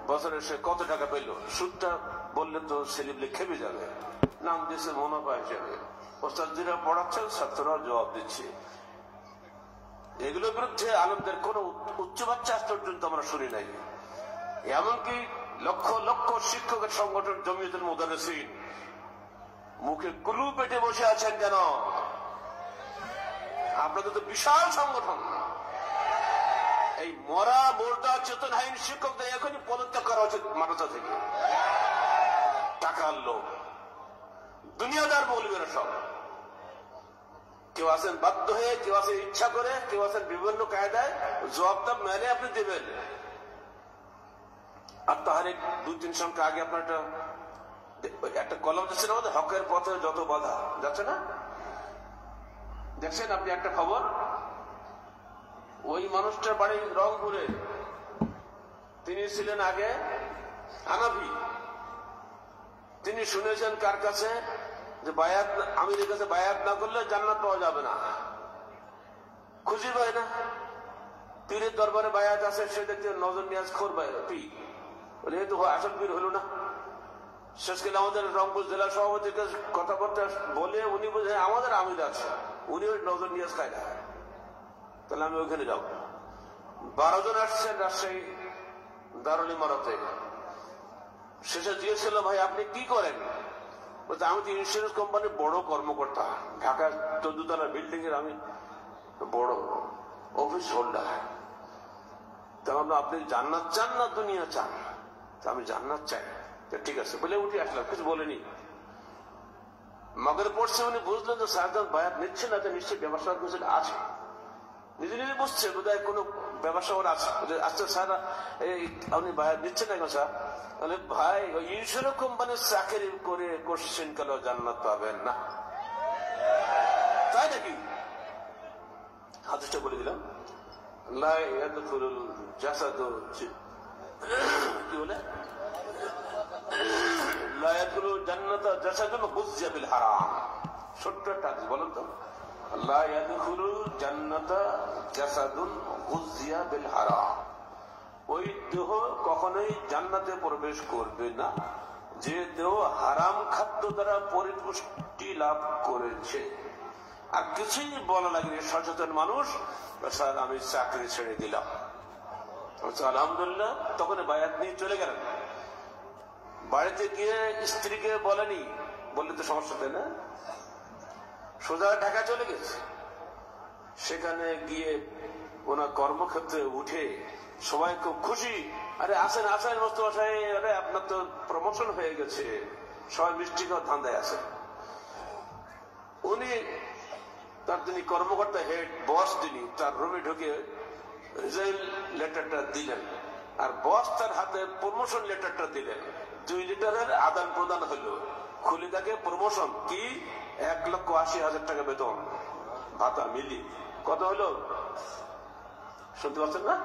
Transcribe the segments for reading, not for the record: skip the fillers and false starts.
বছরে সে কত টাকা পেল, সুদটা বললে তো সেলিবলি খেপে যাবে, নাম দিয়েছে মুনাফা হিসেবে। ওস্তাদরা পড়াচ্ছেন, ছাত্ররা জবাব দিচ্ছে। এগুলোর বিরুদ্ধে আলেমদের কোন উচ্চ বাচ্চা পর্যন্ত আমরা শুনি নাই। এমনকি লক্ষ লক্ষ শিক্ষকের সংগঠন জমিয়তুল মুদাররিসিন মুখে কুলু পেটে বসে আছেন কেন? আপনাদের তো বিশাল সংগঠন। এই মরা মোর্দা চেতনহীন শিক্ষকদের এখনই পদত্যাগ করা উচিত মাদ্রাসা থেকে। টাকার লোক, দুনিয়াদার মৌলবীরা সব। কেউ আছেন বাধ্য হয়ে, কেউ আছেন ইচ্ছা করে, কেউ আছেন বিভিন্ন কায়দায়। জবাবটা মেনে আপনি দেবেন। আর তাহার 2-3 সংখ্যা আগে আপনার একটা কলম যাচ্ছে না, আমাদের হকের পথে যত বাধা যাচ্ছে না, দেখছেন আপনি একটা খবর? ওই মানুষটার বাড়ি রংপুরে, তিনি ছিলেন আগে হানাফি। তিনি শুনেছেন কার কাছে যে বায়াত, আমিরের কাছে বায়াত না করলে জান্নাত পাওয়া যাবে না। খুশি পায় না, পীরের দরবারে বায়াত আছে, সে দেখতে নজর নিয়াজ খোর পীর, যেহেতু আসল পীর হলো না। শেষকালে আমাদের রংপুর জেলা সভাপতির কাছে কথাবার্তা বলে উনি বুঝে আমাদের আমির আছে, উনি ওই নজর নিয়াজ খায় না, তাহলে আমি ওইখানে যাবো। 12 জন আসছেন রাজশাহী দারুল ইমারতে। শেষে জিজ্ঞেস, ভাই আপনি কি করেন? বলতে আমি তো ইন্স্যুরেন্স কোম্পানির বড় কর্মকর্তা, ঢাকা 14 তলা বিল্ডিং এর আমি বড় অফিস হোল্ডার। তখন আপনি জান্নাত চান না দুনিয়া চান? আমি জান্নাত চাই। ঠিক আছে বলে উঠে আসলাম, কিছু বলেনি। মগের পড়ছে, উনি বুঝলেন যে সাহেব বায়াত নিচ্ছে না, নিশ্চয়ই ব্যবসা কিছু আছে। নিজে নিজে বুঝছে বোধহয় কোনো ব্যবসা ওর আছে। আচ্ছা স্যার আপনি বায়াত নিচ্ছেন না কেন স্যার? তাহলে ভাই ওই ইন্স্যুরেন্স কোম্পানির চাকরি করে কোশ্চেন কেন জান্নাত পাবেন না? তাই নাকি? হাদিসটা বলে দিলাম, লা ইয়াদখুলুল জাসাদু, কি বলে, লা ইয়াদখুলুল জান্নাতা জাসাদুন গুযযিয়া বিল হারাম। ছোট্ট একটা হাদিস, বলেন তো, লা ইয়াদখুলুল জান্নাতা জাসাদুন গুযযিয়া বিল হারাম। ওই দেহ কখনোই জান্নাতে প্রবেশ করবে না যে দেহ হারাম খাদ্য দ্বারা পরিপুষ্টি লাভ করেছে। আর কিছুই বলা লাগেনি, সচেতন মানুষ, স্যার আমি চাকরি ছেড়ে দিলাম, আলহামদুলিল্লাহ। তখন বায়াত নিয়ে চলে গেলেন। বাড়িতে গিয়ে স্ত্রীকে বলেনি, বললে তো সমস্যা, তাই না? সোজা ঢাকা চলে গেছে। সেখানে গিয়ে ওনার কর্মক্ষেত্রে উঠে সবাই খুব খুশি, আরে আসেন আসেন মোস্তফা সাহেব, আরে আপনার তো প্রমোশন হয়ে গেছে। সবাই মিষ্টি খাওয়ার ধান্দায় আছে। উনি তার, তিনি কর্মকর্তা, হেড বস, তিনি তার রুমে ঢুকে রিজাইন লেটারটা দিলেন, আর বস তার হাতে প্রমোশন লেটারটা দিলেন। 2 লিটারের আদান প্রদান হলো। খুলে দেখে প্রমোশন কি, 1,80,000 টাকা বেতন ভাতা মিলি। কত হলো শুনতে পাচ্ছেন না?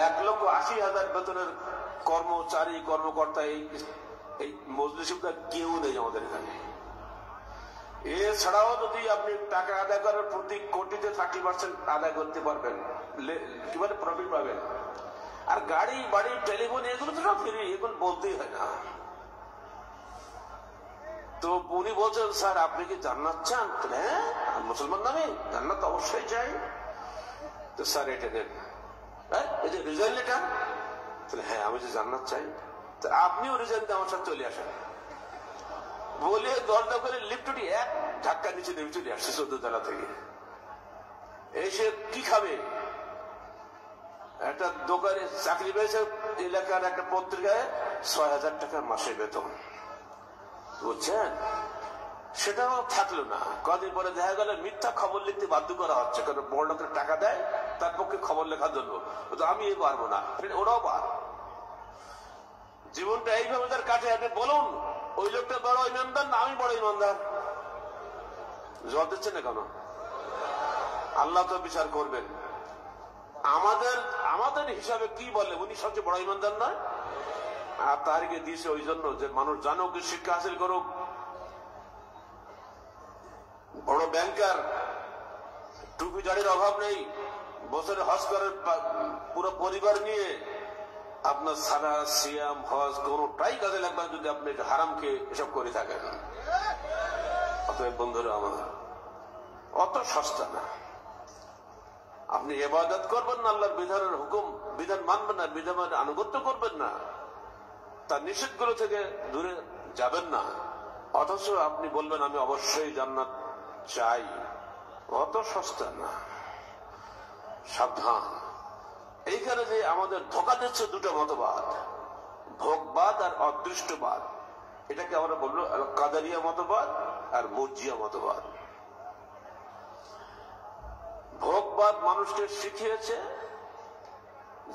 1,80,000 বেতনের কর্মচারী কর্মকর্তা এই মজলিসে কেউ নেই আমাদের এখানে। এছাড়াও যদি আপনি টাকা আদায় করার প্রতি কোটিতে 30% আদায় করতে পারবেন, কিভাবে প্রফিট পাবেন। আর গাড়ি বাড়ি টেলিফোন এগুলো তো সব ফ্রি, এগুলো বলতেই হয় না। তো উনি বলছেন, স্যার আপনি কি জান্নাত চান? হ্যাঁ, মুসলমান নামে জান্নাত অবশ্যই চাই। তো স্যার এটা নেন, এই যে রিজাইন লেটার। হ্যাঁ আমি যে জান্নাত চাই, আপনিও রিজাইন দিয়ে আমার সাথে চলে আসেন। বলে দরজা করে লিফটটি এক ধাক্কা নিচে নেমে চলে আসছে 14 তলা থেকে। এসে কি খাবে? একটা দোকানে চাকরি পেয়েছে, এলাকার একটা পত্রিকায় 6,000 টাকা মাসে বেতন, বুঝছেন? সেটাও থাকলো না। কদিন পরে দেখা গেল মিথ্যা খবর লিখতে বাধ্য করা হচ্ছে, কারণ বড় লোকের টাকা দেয় তার পক্ষে খবর লেখার জন্য। আমি এ পারবো না, ওরাও পার। জীবনটা এইভাবে তার কাটে। আপনি বলুন, ওই লোকটা বড় ইমানদার না আমি বড় ইমানদার? জবাব দিচ্ছে না কেন? আল্লাহ তো বিচার করবেন। আমাদের হিসাবে কি বলে, উনি সবচেয়ে বড় ইমানদার নয়? আর তারিখে দিয়েছে ওই জন্য যে মানুষ জানুক, শিক্ষা হাসিল করুক। বড় ব্যাংকার, টুপি দাড়ির অভাব নেই, বছরে হজ করে পুরো পরিবার নিয়ে আপনার সারা সিয়াম হজ কোনটাই কাজে লাগবে না যদি আপনি হারামকে এসব করে থাকেন। অতএব বন্ধুরা আমার, অত সস্তা না। আপনি ইবাদত করবেন না, আল্লাহর বিধানের হুকুম বিধান মানবেন না, বিধান আনুগত্য করবেন না, তার নিষেধগুলো থেকে দূরে যাবেন না, অথচ আপনি বলবেন আমি অবশ্যই জান্নাত চাই। অত সস্তা না, সাবধান। এইখানে যে আমাদের ধোঁকা দিচ্ছে দুটো মতবাদ, ভোগবাদ আর অদৃষ্টবাদ। এটাকে আমরা বলবো কাদারিয়া মতবাদ আর মুরজিয়া মতবাদ। ভোগবাদ মানুষকে শিখিয়েছে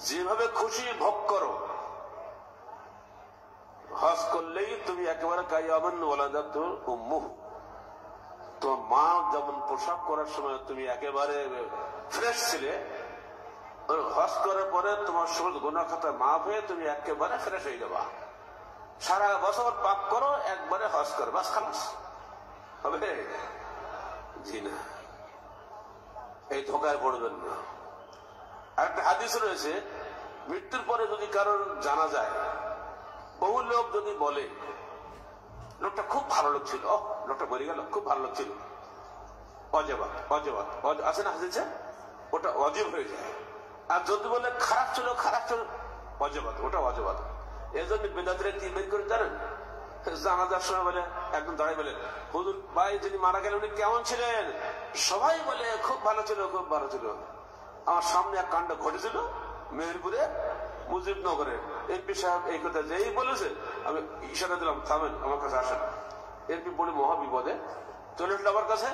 যেভাবে খুশি ভোগ করো, হজ করলেই তুমি একেবারে কায়ামান ওয়ালাদাতুল উম্মুহ, তোমার মা যেমন পোশাক করার সময় তুমি একেবারে ফ্রেশ ছিলে, হজ করার পরে তোমার সমস্ত গুনাহ খাতা মাফ হয়ে তুমি একেবারে ফ্রেশ হয়ে যাবা। সারা বছর পাপ করো, একবারে হজ করো, বাস খালাস হবে। জি না, এই ধোকায় পড়বেন না। আরেকটা হাদিস রয়েছে, মৃত্যুর পরে যদি কারোর জানা যায়, বহু লোক যদি বলে লোকটা খুব ভালো লোক ছিল, লোকটা মরে গেল, খুব ভালো লোক ছিল, অজেবাত অজেবাত আছে না হাদিসে, ওটা অজীব হয়ে যায়। আর যদি বলে খারাপ ছিল অজেবাত, ওটা অজেবাত। এই জন্য বেদাতিরা কি বের করে জানেন, জানাজার সময় বলে একদম দাঁড়িয়ে বলে, হুজুর ভাই যিনি মারা গেলেন উনি কেমন ছিলেন? সবাই বলে খুব ভালো ছিল, খুব ভালো ছিল। আমার সামনে এক কাণ্ড ঘটেছিল মেহেরপুরে মুজিবনগরে, এমপি সাহেব এই কথা যেই বলেছে আমি ইশারা দিলাম থামেন, আমার কাছে আসেন। এমপি বলে মহা বিপদে চলে আসলো আমার কাছে,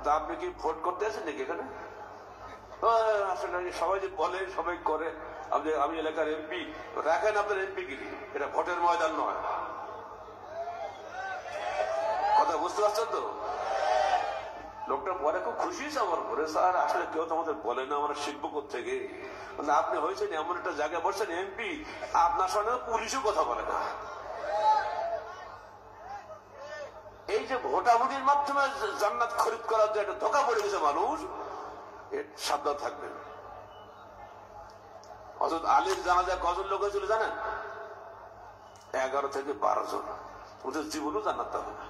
তা আপনি কি ভোট করতে আছেন নাকি এখানে? আসলে সবাই যে বলে সবাই করে, আমি এলাকার এমপি, রাখেন আপনার এমপি গিরি, এটা ভোটের ময়দান নয়। কথা বুঝতে পারছেন তো? লোকটা পরে খুব খুশি হয়েছে আমার পরে, স্যার আসলে কেউ তো আমাদের বলে না, আমরা শিখবো কোথেকে। আপনি হয়েছেন এমন একটা জায়গায় বসছেন এমপি, আপনার সঙ্গে পুলিশও কথা বলে না। এই যে ভোটাভুটির মাধ্যমে জান্নাত খরিদ করার যে একটা ধোঁকা পড়ে গেছে মানুষ, সাবধান থাকবেন। অথচ আলীর জানাজায় কজন লোক হয়েছিল জানেন? 11 থেকে 12 জন। ওদের জীবনও জান্নাত হবে না।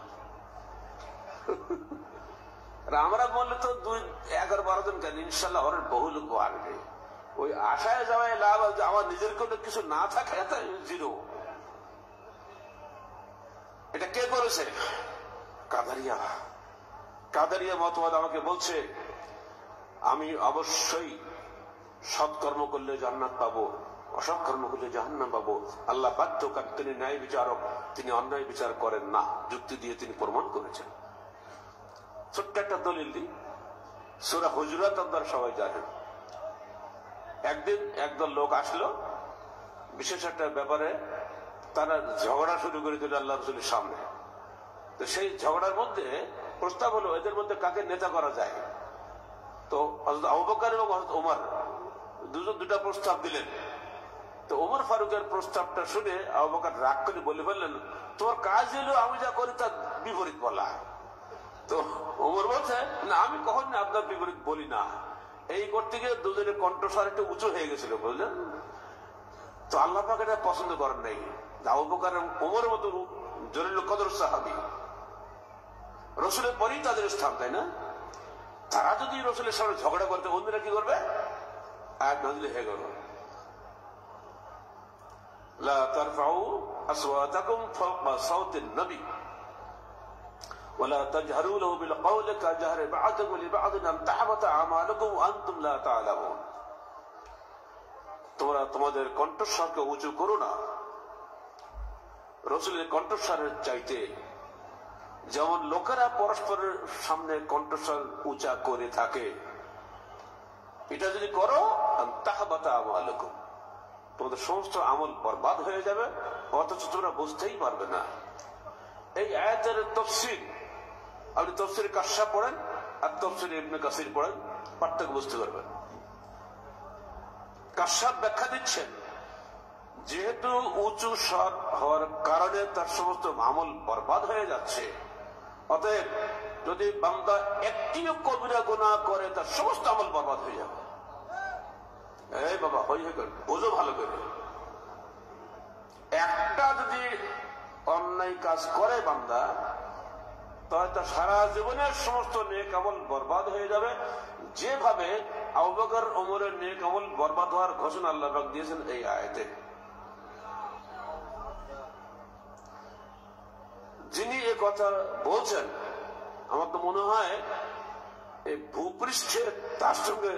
আমরা বললে তো 11-12 জন কেন, ইনশাল্লাহ ওর বহু লোক আসবে। ওই আশায় যাওয়ায় লাভ, আমার নিজের কোনো কিছু না থাকে জিরো। এটা কে করেছে? কাদারিয়া। কাদারিয়া মতবাদ আমাকে বলছে আমি অবশ্যই সৎকর্ম করলে জান্নাত পাবো, অসৎ কর্ম করলে জাহান্নাম পাবো। আল্লাহ বাধ্য, কারণ তিনি ন্যায় বিচারক, তিনি অন্যায় বিচার করেন না, যুক্তি দিয়ে তিনি প্রমাণ করেছেন। ছোট্ট একটা দলিল দিই, সূরা হুজুরাত আপনারা সবাই জানেন। একদিন একদল লোক আসলো বিশেষ একটা ব্যাপারে, তারা ঝগড়া শুরু করে দিল আল্লাহ রাসূলের সামনে। তো সেই ঝগড়ার মধ্যে প্রস্তাব হলো এদের মধ্যে কাকে নেতা করা যায়। তো হযরত আবু বকর এবং হযরত ওমর দুটা প্রস্তাব দিলেন। তো ওমর ফারুকের প্রস্তাবটা শুনে আবু বকর রাগ করে বলে ফেললেন, তোমার কাজ হলো আমি যা করি তার বিপরীত বলা। তো ওমর বলছে, না আমি কখনো আপনার বিপরীত বলি না। এই করতে গিয়ে দুজনের কণ্ঠস্বর একটু উঁচু হয়ে গেছিল, বুঝলেন? তো আল্লাহ পাক এটা পছন্দ করেন নাই। আবু বকর ওমর মতো জলিল কদর সাহাবী, রসুলের পরেই তাদের স্থান, তাই না? তারা যদি রসুলের সামনে ঝগড়া করতে, অন্যরা কি করবে? আয়াত নাযিল হয়ে গেল, লা তারফাউ আসওয়াতাকুম ফাওকা সাওতিন নবী ওয়ালা তাজহারু লাহু বিল কওলি কাজহারি বা'দিকুম লিবা'দিন আন তাহবাতা আমালুকুম ওয়া আনতুম লা তা'লামুন। তোমরা তোমাদের কণ্ঠস্বরকে উঁচু করো না রসুলের কণ্ঠস্বরের চাইতে, যেমন লোকেরা পরস্পরের সামনে কণ্ঠস্বর উঁচা করে থাকে। এটা যদি করো তাহবাতা আমালুকুম, তোমাদের সমস্ত আমল বরবাদ হয়ে যাবে, অথচ তোমরা বুঝতেই পারবে না। এই আয়াতের তাফসীর আপনি তাফসীর কাশফ পড়েন আর তাফসীর ইবনে কাসির পড়েন, পার্থক্য বুঝতে পারবেন। কাশফ ব্যাখ্যা দিচ্ছেন যেহেতু উঁচু স্বর হওয়ার কারণে তার সমস্ত আমল বরবাদ হয়ে যাচ্ছে, অতএব যদি বান্দা একটিও কবিরা গুনাহ করে তার সমস্ত আমল বরবাদ হয়ে যাবে। এই বাবা হই হই করে বোঝো ভালো করে, যদি অন্যায় কাজ করে বান্দা, তাহলে তার সারা জীবনের সমস্ত নেক আমল বরবাদ হয়ে যাবে, যেভাবে আবু বকর ওমরের নেক আমল বরবাদ হওয়ার ঘোষণা আল্লাহ পাক দিয়েছেন এই আয়াতে। যিনি এ কথা বলছেন, আমার তো মনে হয় এই ভূপৃষ্ঠে তার সঙ্গে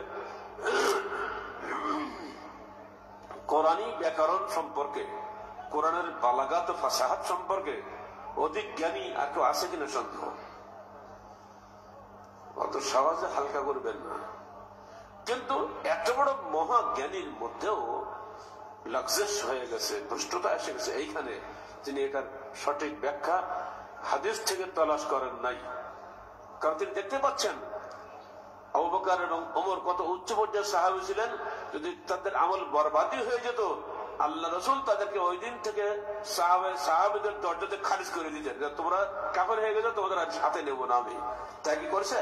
কোরআনী ব্যাকরণ সম্পর্কে, কোরআনের বালাগাত ও ফাসাহাত সম্পর্কে অধিক জ্ঞানী আর কেউ আছে কিনা সন্দেহ। অত সহজে হালকা করবেন না। কিন্তু এত বড় মহাজ্ঞানীর মধ্যেও লাক্সেস হয়ে গেছে, দুষ্টতা এসে গেছে এইখানে, তিনি এটার সঠিক ব্যাখ্যা হাদিস থেকে তলাশ করেন নাই। কারণ তিনি দেখতে পাচ্ছেন আবু বকর এবং ওমর কত উচ্চ পর্যায়ের সাহাবী ছিলেন। যদি তাদের আমল বরবাদি হয়ে যেত, আল্লাহ রসুল তাদেরকে ওই দিন থেকে সাহাবীদের দরজাতে খারিজ করে দিতেন, তোমরা কাফের হয়ে গেছো, তোমাদের আজ সাথে নেবো না আমি। তাই কি করেছে?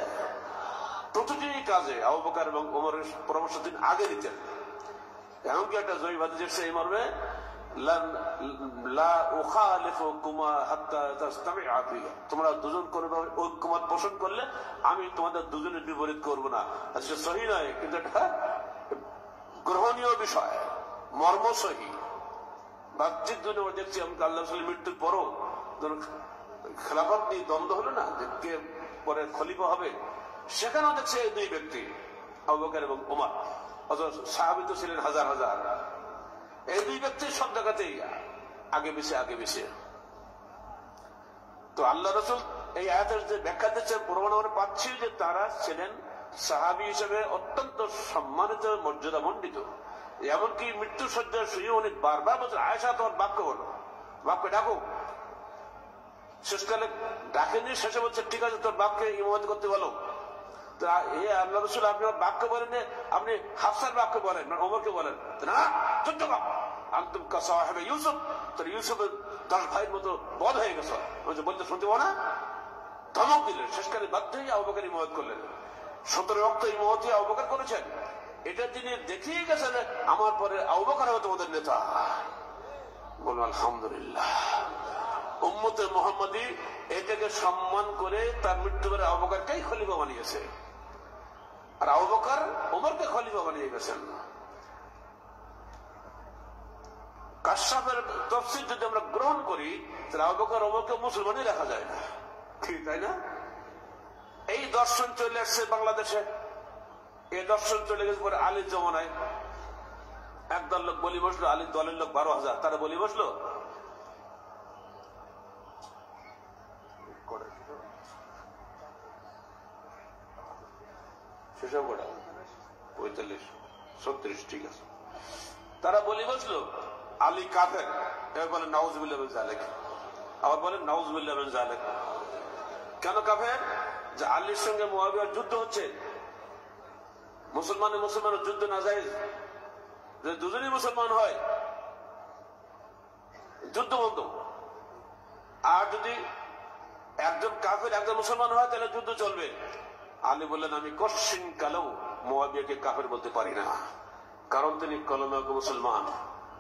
প্রতিটি কাজে আবু বকর এবং ওমরের পরামর্শ দিন আগে দিতেন। এমনকি একটা জয়ী হাদিস এসেছে এই মর্মে, তোমরা দুজন ঐক্যমত পোষণ করলে আমি তোমাদের দুজনের বিপরীত করবো না। আজকে সহি নয়, কিন্তু এটা গ্রহণীয় বিষয়, মর্ম সহি। বাহ্যিক দুনিয়া দেখছি আমাকে আল্লাহ মৃত্যুর পরও খেলাফত নিয়ে দ্বন্দ্ব হলো না, যে কে পরে খলিফা হবে, সেখানেও দেখছে এই দুই ব্যক্তি আবু বকর এবং ওমর, অথচ সাহাবী তো ছিলেন হাজার হাজার। এই দুই ব্যক্তির সব জায়গাতেই আগে বেশি। তো আল্লাহ রসুল এই আয়াতের যে ব্যাখ্যা দিচ্ছেন, প্রমাণ আমরা পাচ্ছি যে তারা ছিলেন সাহাবী হিসেবে অত্যন্ত সম্মানিত, মর্যাদা মণ্ডিত। এমনকি মৃত্যু সজ্জায় শুয়ে উনি বারবার বলছেন, আয়েশা তোমার বাক্য বলো, বাক্য ডাকো। শেষকালে ডাকেনি, শেষে বলছে ঠিক আছে তোর বাক্যে ইমামত করতে বলো। আল্লাহ রসুল আপনি বাক্য বলেন, আপনি হাফসার বাক্য বলেন, ওমরকে বলেন না, চোদ্দ আন্তম কাসাহেবে ইউসুফ, তোর ইউসুফের 10 ভাইয়ের মতো বধ হয়ে গেছে, বলতে শুনতে পাবো না, ধমক দিলেন। শেষকালে বাধ্য হয়ে আবু বকর ইমামত করলেন। 17 ওয়াক্ত ইমামতি আবু বকর করেছেন। এটা তিনি দেখিয়ে গেছেন, আমার পরে আবু বকর হবে তোমাদের নেতা। বলুন আলহামদুলিল্লাহ। উম্মতে মুহাম্মাদি এটাকে সম্মান করে তার মৃত্যুবারে আবু বকরকেই খলিফা বানিয়েছে, আর আবু বকর ওমরকে খলিফা বানিয়ে গেছেন। কাশফের তাফসীর যদি আমরা গ্রহণ করি, তাহলে আবু বকর ওমরকে মুসলমানই রাখা যায় না, ঠিক তাই না? এই দর্শন চলে আসছে বাংলাদেশে। এই দর্শন চলে গেছে পরে আলীর জমানায়। একদল লোক বলি বসলো, আলীর দলের লোক 12,000, তারা বলি বসলো, সেসব কটা 45, 36, ঠিক আছে। তারা বলি বসলো আলী কাফের, এবার বলেন নাউজুবিল্লাহ মিন যালিক, আবার বলেন নাউজুবিল্লাহ মিন যালিক। কেন কাফের? যে আলীর সঙ্গে মুআবিয়ার যুদ্ধ হচ্ছে, মুসলমানের যুদ্ধ না যায়, যে দুজনই মুসলমান হয় যুদ্ধ বন্ধ। আর যদি একজন কাফের একজন মুসলমান হয় তাহলে যুদ্ধ চলবে। আলী বললেন আমি কশিন কালেও মুআবিয়াকে কাফের বলতে পারি না, কারণ তিনি কলমে মুসলমান,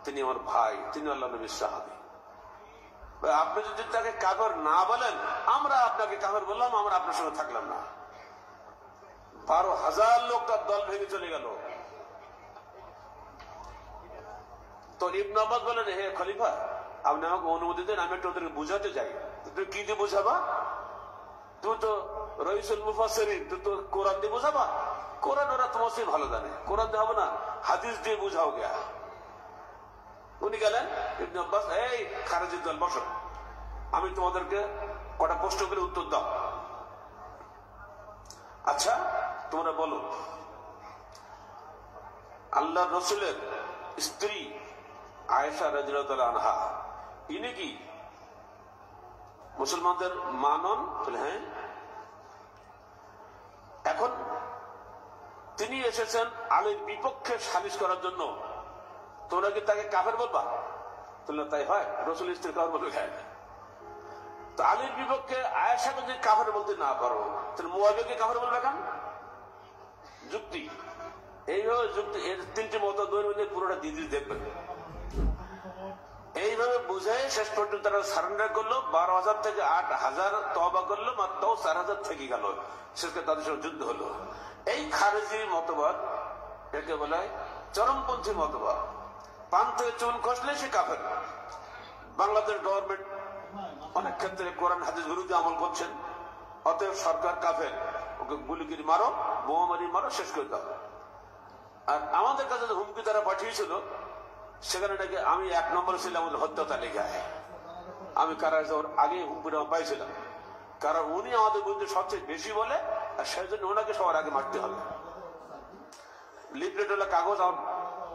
তিনি আমার ভাই, তিনি আল্লাহ নবীর সাহাবী। আপনি যদি তাকে কাফের না বলেন, আমরা আপনাকে কাফের বললাম, আমরা আপনার সঙ্গে থাকলাম না। 12,000 লোক তার দল ভেঙে চলে গেল। তো ইবনে আব্বাস বলেন, হে খলিফা, আপনি আমাকে অনুমতি দেন, আমি একটু ওদেরকে বুঝাতে যাই। তুই কি দিয়ে বুঝাবা? তুই তো রইসুল মুফাসসিরিন, তুই তো কোরআন দিয়ে বুঝাবা। কোরআন ওরা তোমার চেয়ে ভালো জানে, কোরআন দিয়ে হবে না, হাদিস দিয়ে বুঝাও গিয়া। উনি গেলেন, ইবনে আব্বাস, এই খারেজির দল বসো, আমি তোমাদেরকে কটা প্রশ্ন করে উত্তর দাও। আচ্ছা তোমরা বলো, আল্লাহ রসুলের স্ত্রী আয়েশা রাদিয়াল্লাহু আনহা, ইনি কি মুসলমানদের মা নন? হ্যাঁ। এখন তিনি এসেছেন আলীর বিপক্ষে সালিশ করার জন্য, তোমরা কি তাকে কাফের বলবা? তাই হয়, রসুল স্ত্রী কাফের বলবে? খায় না। তো আলীর বিপক্ষে আয়েশাকে যদি কাফের বলতে না পারো, তাহলে মুআবিয়াকে কাফের বলবে কেন? যুক্তি এইভাবে, যুক্তি এর 3টি মত দৈনিক পুরোটা দিদি দেখবেন, এইভাবে বুঝে শেষ পর্যন্ত তারা সারেন্ডার করলো। 12,000 থেকে 8,000 তওবা করলো, মাত্র 4,000 থেকে গেল। শেষকে তাদের সঙ্গে যুদ্ধ হলো। এই খারেজি মতবাদ, একে বলে চরমপন্থী মতবাদ। পান থেকে চুন খসলে সে কাফের। বাংলাদেশ গভর্নমেন্ট অনেক ক্ষেত্রে কোরআন হাদিস বিরুদ্ধে আমল করছেন, অতএব সরকার কাফের, ওকে গুলিগিরি মারো, বোমামারি মারো, শেষ করে দাও। আর আমাদের কাছে যে হুমকি তারা পাঠিয়েছিল, সেখানে নাকি আমি 1 নম্বরে ছিলাম আমাদের হত্যা তালিকায়। আমি কারাগারে যাওয়ার আগে হুমকিটা পাইছিলাম, কারণ উনি আমাদের বিরুদ্ধে সবচেয়ে বেশি বলে, আর সেই জন্য ওনাকে সবার আগে মারতে হবে। লিফলেট হলে কাগজ আমার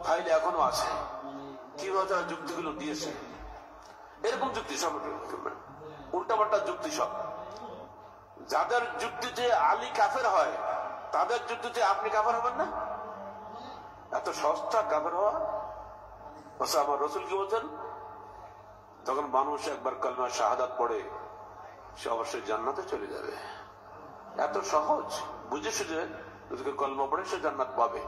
ফাইলে এখনো আছে, কিভাবে তারা যুক্তিগুলো দিয়েছে। এরকম যুক্তি সব উল্টাপাল্টা যুক্তি সব। যাদের যুক্তিতে আলী কাফের হয়, তাদের যুক্তিতে আপনি কাফের হবেন না? এত সস্তা কাফের হওয়া। আমার রসুল কি বলছেন? তখন মানুষ একবার কালমা শাহাদাত পড়ে, সে অবশ্যই জান্নাতে চলে যাবে। এত সহজ, বুঝে সুঝে যদি কলমা পড়ে সে জান্নাত পাবে।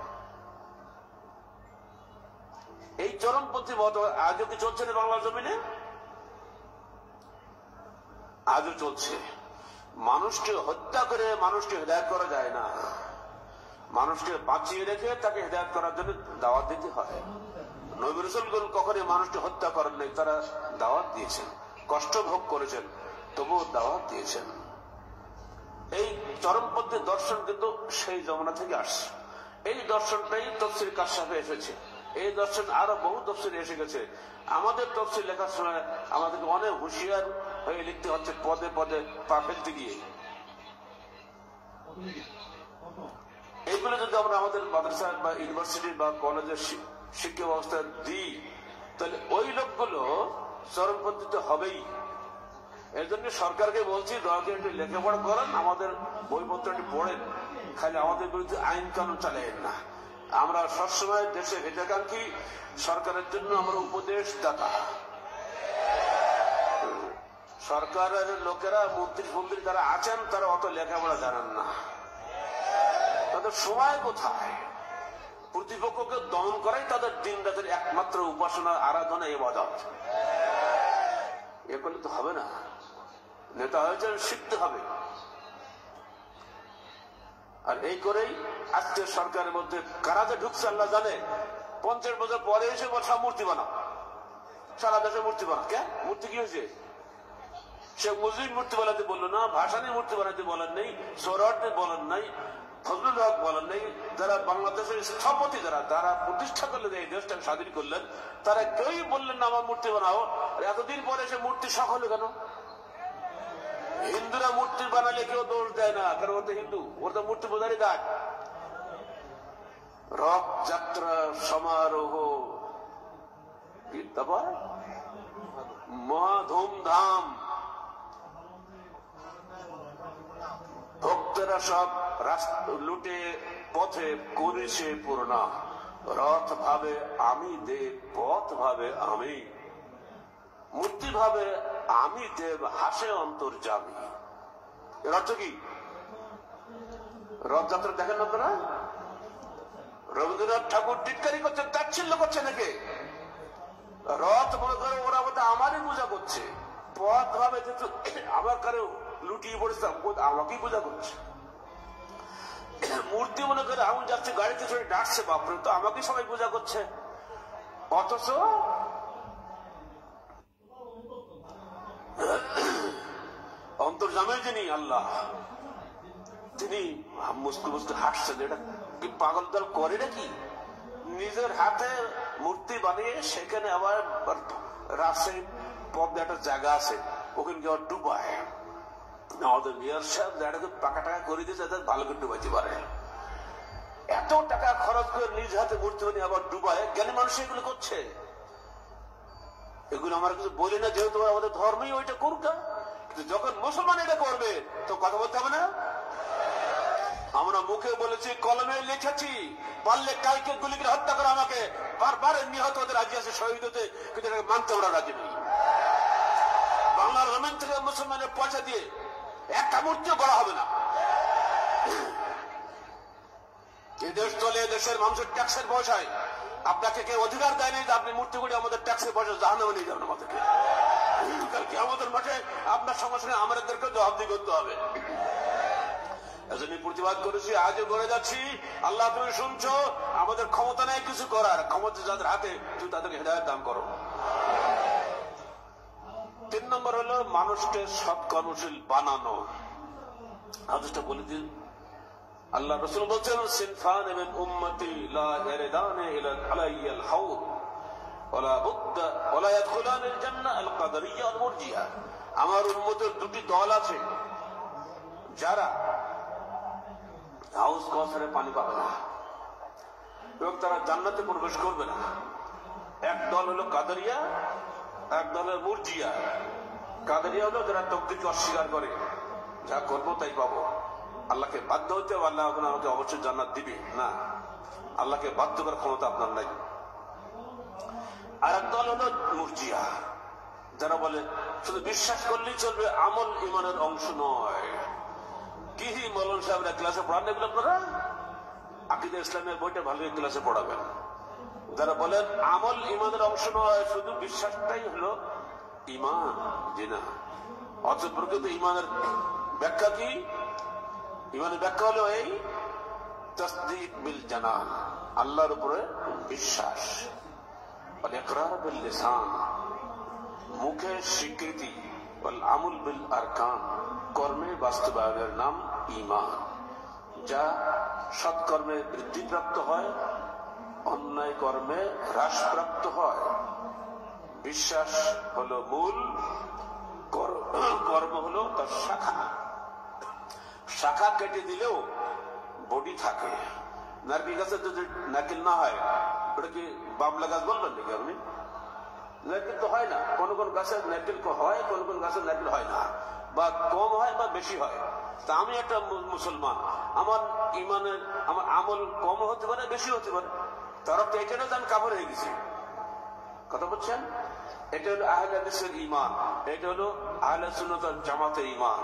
এই চরমপন্থী মত আজও কি চলছে না বাংলার জমিনে? আজও চলছে। মানুষকে হত্যা করে মানুষকে হেদায়েত করা যায় না। মানুষকে বাঁচিয়ে রেখে তাকে হেদায়েত করার জন্য দাওয়াত দিতে হয়। নবী রাসূলগণ কখনোই মানুষকে হত্যা করেন নাই, তারা দাওয়াত দিয়েছেন, কষ্ট ভোগ করেছেন, তবুও দাওয়াত দিয়েছেন। এই চরমপন্থী দর্শন কিন্তু সেই জমানা থেকে আসছে। এই দর্শনটাই তাফসীর কাশফে এসেছে। এই দর্শন আরো বহু তফসিরে এসে গেছে। আমাদের তফসির লেখার সময় আমাদেরকে অনেক হুঁশিয়ার হয়ে লিখতে হচ্ছে, পদে পদে পা ফেলতে গিয়ে। এইগুলো যদি আমরা আমাদের মাদ্রাসা বা ইউনিভার্সিটি বা কলেজের শিক্ষা ব্যবস্থা দিই, তাহলে ওই লোকগুলো চরমপন্থীতে হবেই। এর জন্য সরকারকে বলছি, দয়া করে একটু লেখাপড়া করেন, আমাদের বইপত্রটি পড়েন, খালি আমাদের বিরুদ্ধে আইন কানুন চালাইন না। আমরা সবসময় দেশের হিতাকাঙ্ক্ষী, সরকারের জন্য আমরা উপদেশদাতা। সরকারের লোকেরা, মন্ত্রী যারা আছেন, তারা অত লেখাপড়া জানেন না। তাদের সময় কোথায়? প্রতিপক্ষকে দমন করাই তাদের দিন রাতের একমাত্র উপাসনা, আরাধনা, ইবাদত। এ করলে তো হবে না। নেতা হয়েছে, শিখতে হবে। আর এই করেই আজকে সরকারের মধ্যে কারা যে ঢুকছে আল্লাহ জানে। 50 বছর পরে এসে বলছে মূর্তি বানাও, সারা দেশে মূর্তি বানাও। কে মূর্তি কি হয়েছে? সে মুজিব মূর্তি বানাতে বললো না, ভাসানী মূর্তি বানাতে বলেন নেই, সোহরাওয়ার্দী বলেন নাই, ফজলুল হক বলেন নেই। যারা বাংলাদেশের স্থপতি, যারা প্রতিষ্ঠা করলেন, এই দেশটাকে স্বাধীন করলেন, তারা কেউই বললেন না আমার মূর্তি বানাও। এতদিন পরে এসে মূর্তি শখ হলো কেন? হিন্দুরা মূর্তি বানালে কেউ দোষ দেয় না, কারণ ওটা হিন্দু, ওটা মূর্তি বোঝারই কাজ। রথযাত্রা সমারোহ, তারপর মহা ধুমধাম, ভক্তরা সব লুটে পথে করেছে প্রণাম। রথ ভাবে আমি দেব, পথ ভাবে আমি, মূর্তি ভাবে আমি দেব, হাসে অন্তর্যামী। এর অর্থ কি? রথযাত্রা দেখেন আপনারা? রবীন্দ্রনাথ ঠাকুর টিটকারি করছেন, তাচ্ছিল্য করছে নাকি? রথ মনে করে ওরা বোধ আমারই পূজা করছে। পথ ভাবে আমার কারো লুটিয়ে পড়েছে, আমাকেই পূজা করছে। মূর্তি মনে করে আমি যাচ্ছে গাড়িতে চড়ে ডাকছে, বাপরে, তো আমাকেই সবাই পূজা করছে। অথচ অন্তর্যামী যিনি আল্লাহ, তিনি মুস্কু মুস্কু হাসছেন। এটা কি পাগল দল করে নাকি? নিজের হাতে মূর্তি বানিয়ে সেখানে আবার রাজশাহী পথে একটা জায়গা আছে, ওখানে গিয়ে ডুবায়। আমাদের মেয়র সাহেব জায়গাটাকে পাকা টাকা করে দিয়েছে, ভালো করে ডুবাইতে পারে। এত টাকা খরচ করে নিজ হাতে মূর্তি বানিয়ে আবার ডুবায়। জ্ঞানী মানুষ এগুলো করছে। এগুলো আমার কিছু বলি না, যেহেতু আমাদের ধর্মই ওইটা করুক। কিন্তু যখন মুসলমান এটা করবে, তো কথা বলতে হবে না। আমরা মুখে বলেছি, কলমে লিখেছি, পারলে কালকে গুলি করে হত্যা করে আমাকে, বারবার নিহত হতে রাজি আছে, শহীদ হতে, কিন্তু মানতে আমরা রাজি নেই। বাংলার জমিন থেকে মুসলমানের পয়সা দিয়ে একটা মূর্তিও গড়া হবে না। এই দেশ চলে দেশের মানুষের ট্যাক্সের পয়সায়। আপনাকে কেউ অধিকার দেয়নি যে আপনি মূর্তি করে আমাদের ট্যাক্সে পয়সা জাহান্নামে নিয়ে যাবেন আমাদেরকে। কালকে আমাদের মাঠে আপনার সঙ্গে সঙ্গে আমাদেরকে জবাবদিহি করতে হবে। এজন্য প্রতিবাদ করেছি, আজও করে যাচ্ছি। আল্লাহ তুমি শুনছো, আমাদের ক্ষমতা নেই কিছু করার, ক্ষমতা যাদের হাতে তুমি তাদেরকে হেদায়েত দান করো। 3 নম্বর হলো মানুষকে সৎ কর্মশীল বানানো। হাদিসটা বলে দিন। আল্লাহ রাসূল বলছেন, সিনফান মিন উম্মতি লা ইয়ারিদান ইলা আলাইয়াল হাউদ ওয়ালা বুদ্দা ওয়ালা ইয়াদখুলানিল জান্নাহ আল কাদারিয়্যা ওয়াল মুরজিয়া। আমার উম্মতের দুটি দল আছে যারা হাউস কাউসারে পানি পাবে না এবং তারা জান্নাতে প্রবেশ করবে না। এক দল হলো কাদারিয়া, এক দল হলো মুরজিয়া। কাদারিয়া হলো যারা তকদীরকে অস্বীকার করে, যা করবো তাই পাবো, আল্লাহকে বাধ্য হতে হবে, আল্লাহ আমাকে অবশ্যই জান্নাত দিবে না, আল্লাহকে বাধ্য করার ক্ষমতা আপনার নাই। আর এক দল হলো মুরজিয়া, যারা বলে শুধু বিশ্বাস করলেই চলবে, আমল ইমানের অংশ নয়। কি মৌলানা সাহেবরা ক্লাসে পড়ান এগুলো আপনারা? আকীদা ইসলামের বইটা ভালো ক্লাসে পড়াবেন। যারা বলেন আমল ইমানের অংশ নয়, শুধু বিশ্বাসটাই হলো ইমান, জি না। অথচ প্রকৃত ইমানের ব্যাখ্যা কি? ইমানের ব্যাখ্যা হলো এই তাসদীক বিল জানান, আল্লাহর উপরে বিশ্বাস, ওয়াল ইকরার বিল লিসান, মুখে স্বীকৃতি, ওয়াল আমল বিল আরকান, কর্মে বাস্তবায়নের নাম ঈমান। যা সৎকর্মে বৃদ্ধিপ্রাপ্ত হয়, অন্যায় কর্মে হ্রাসপ্রাপ্ত হয়। বিশ্বাস হলো মূল, কর্ম হলো তার শাখা। শাখা কেটে দিলেও বডি থাকে। নারকেল গাছের যদি নারকেল না হয়, ওটা কি বাবলা গাছ বলবেন নাকি আপনি? নারকেল তো হয় না। কোন কোন গাছের নারকেল হয়, কোন কোন গাছের নারকেল হয় না, বা কম হয় বা বেশি হয়। তা আমি একটা মুসলমান, আমার ইমানের আমার আমল কম হতে পারে, বেশি হতে পারে, তার অর্থ এটা না যে আমি কাফের হয়ে গেছি। কথা বলছেন? এটা হলো আহলে হাদিসের ঈমান, এটা হলো আহলে সুন্নাত ওয়াল জামাতের ঈমান।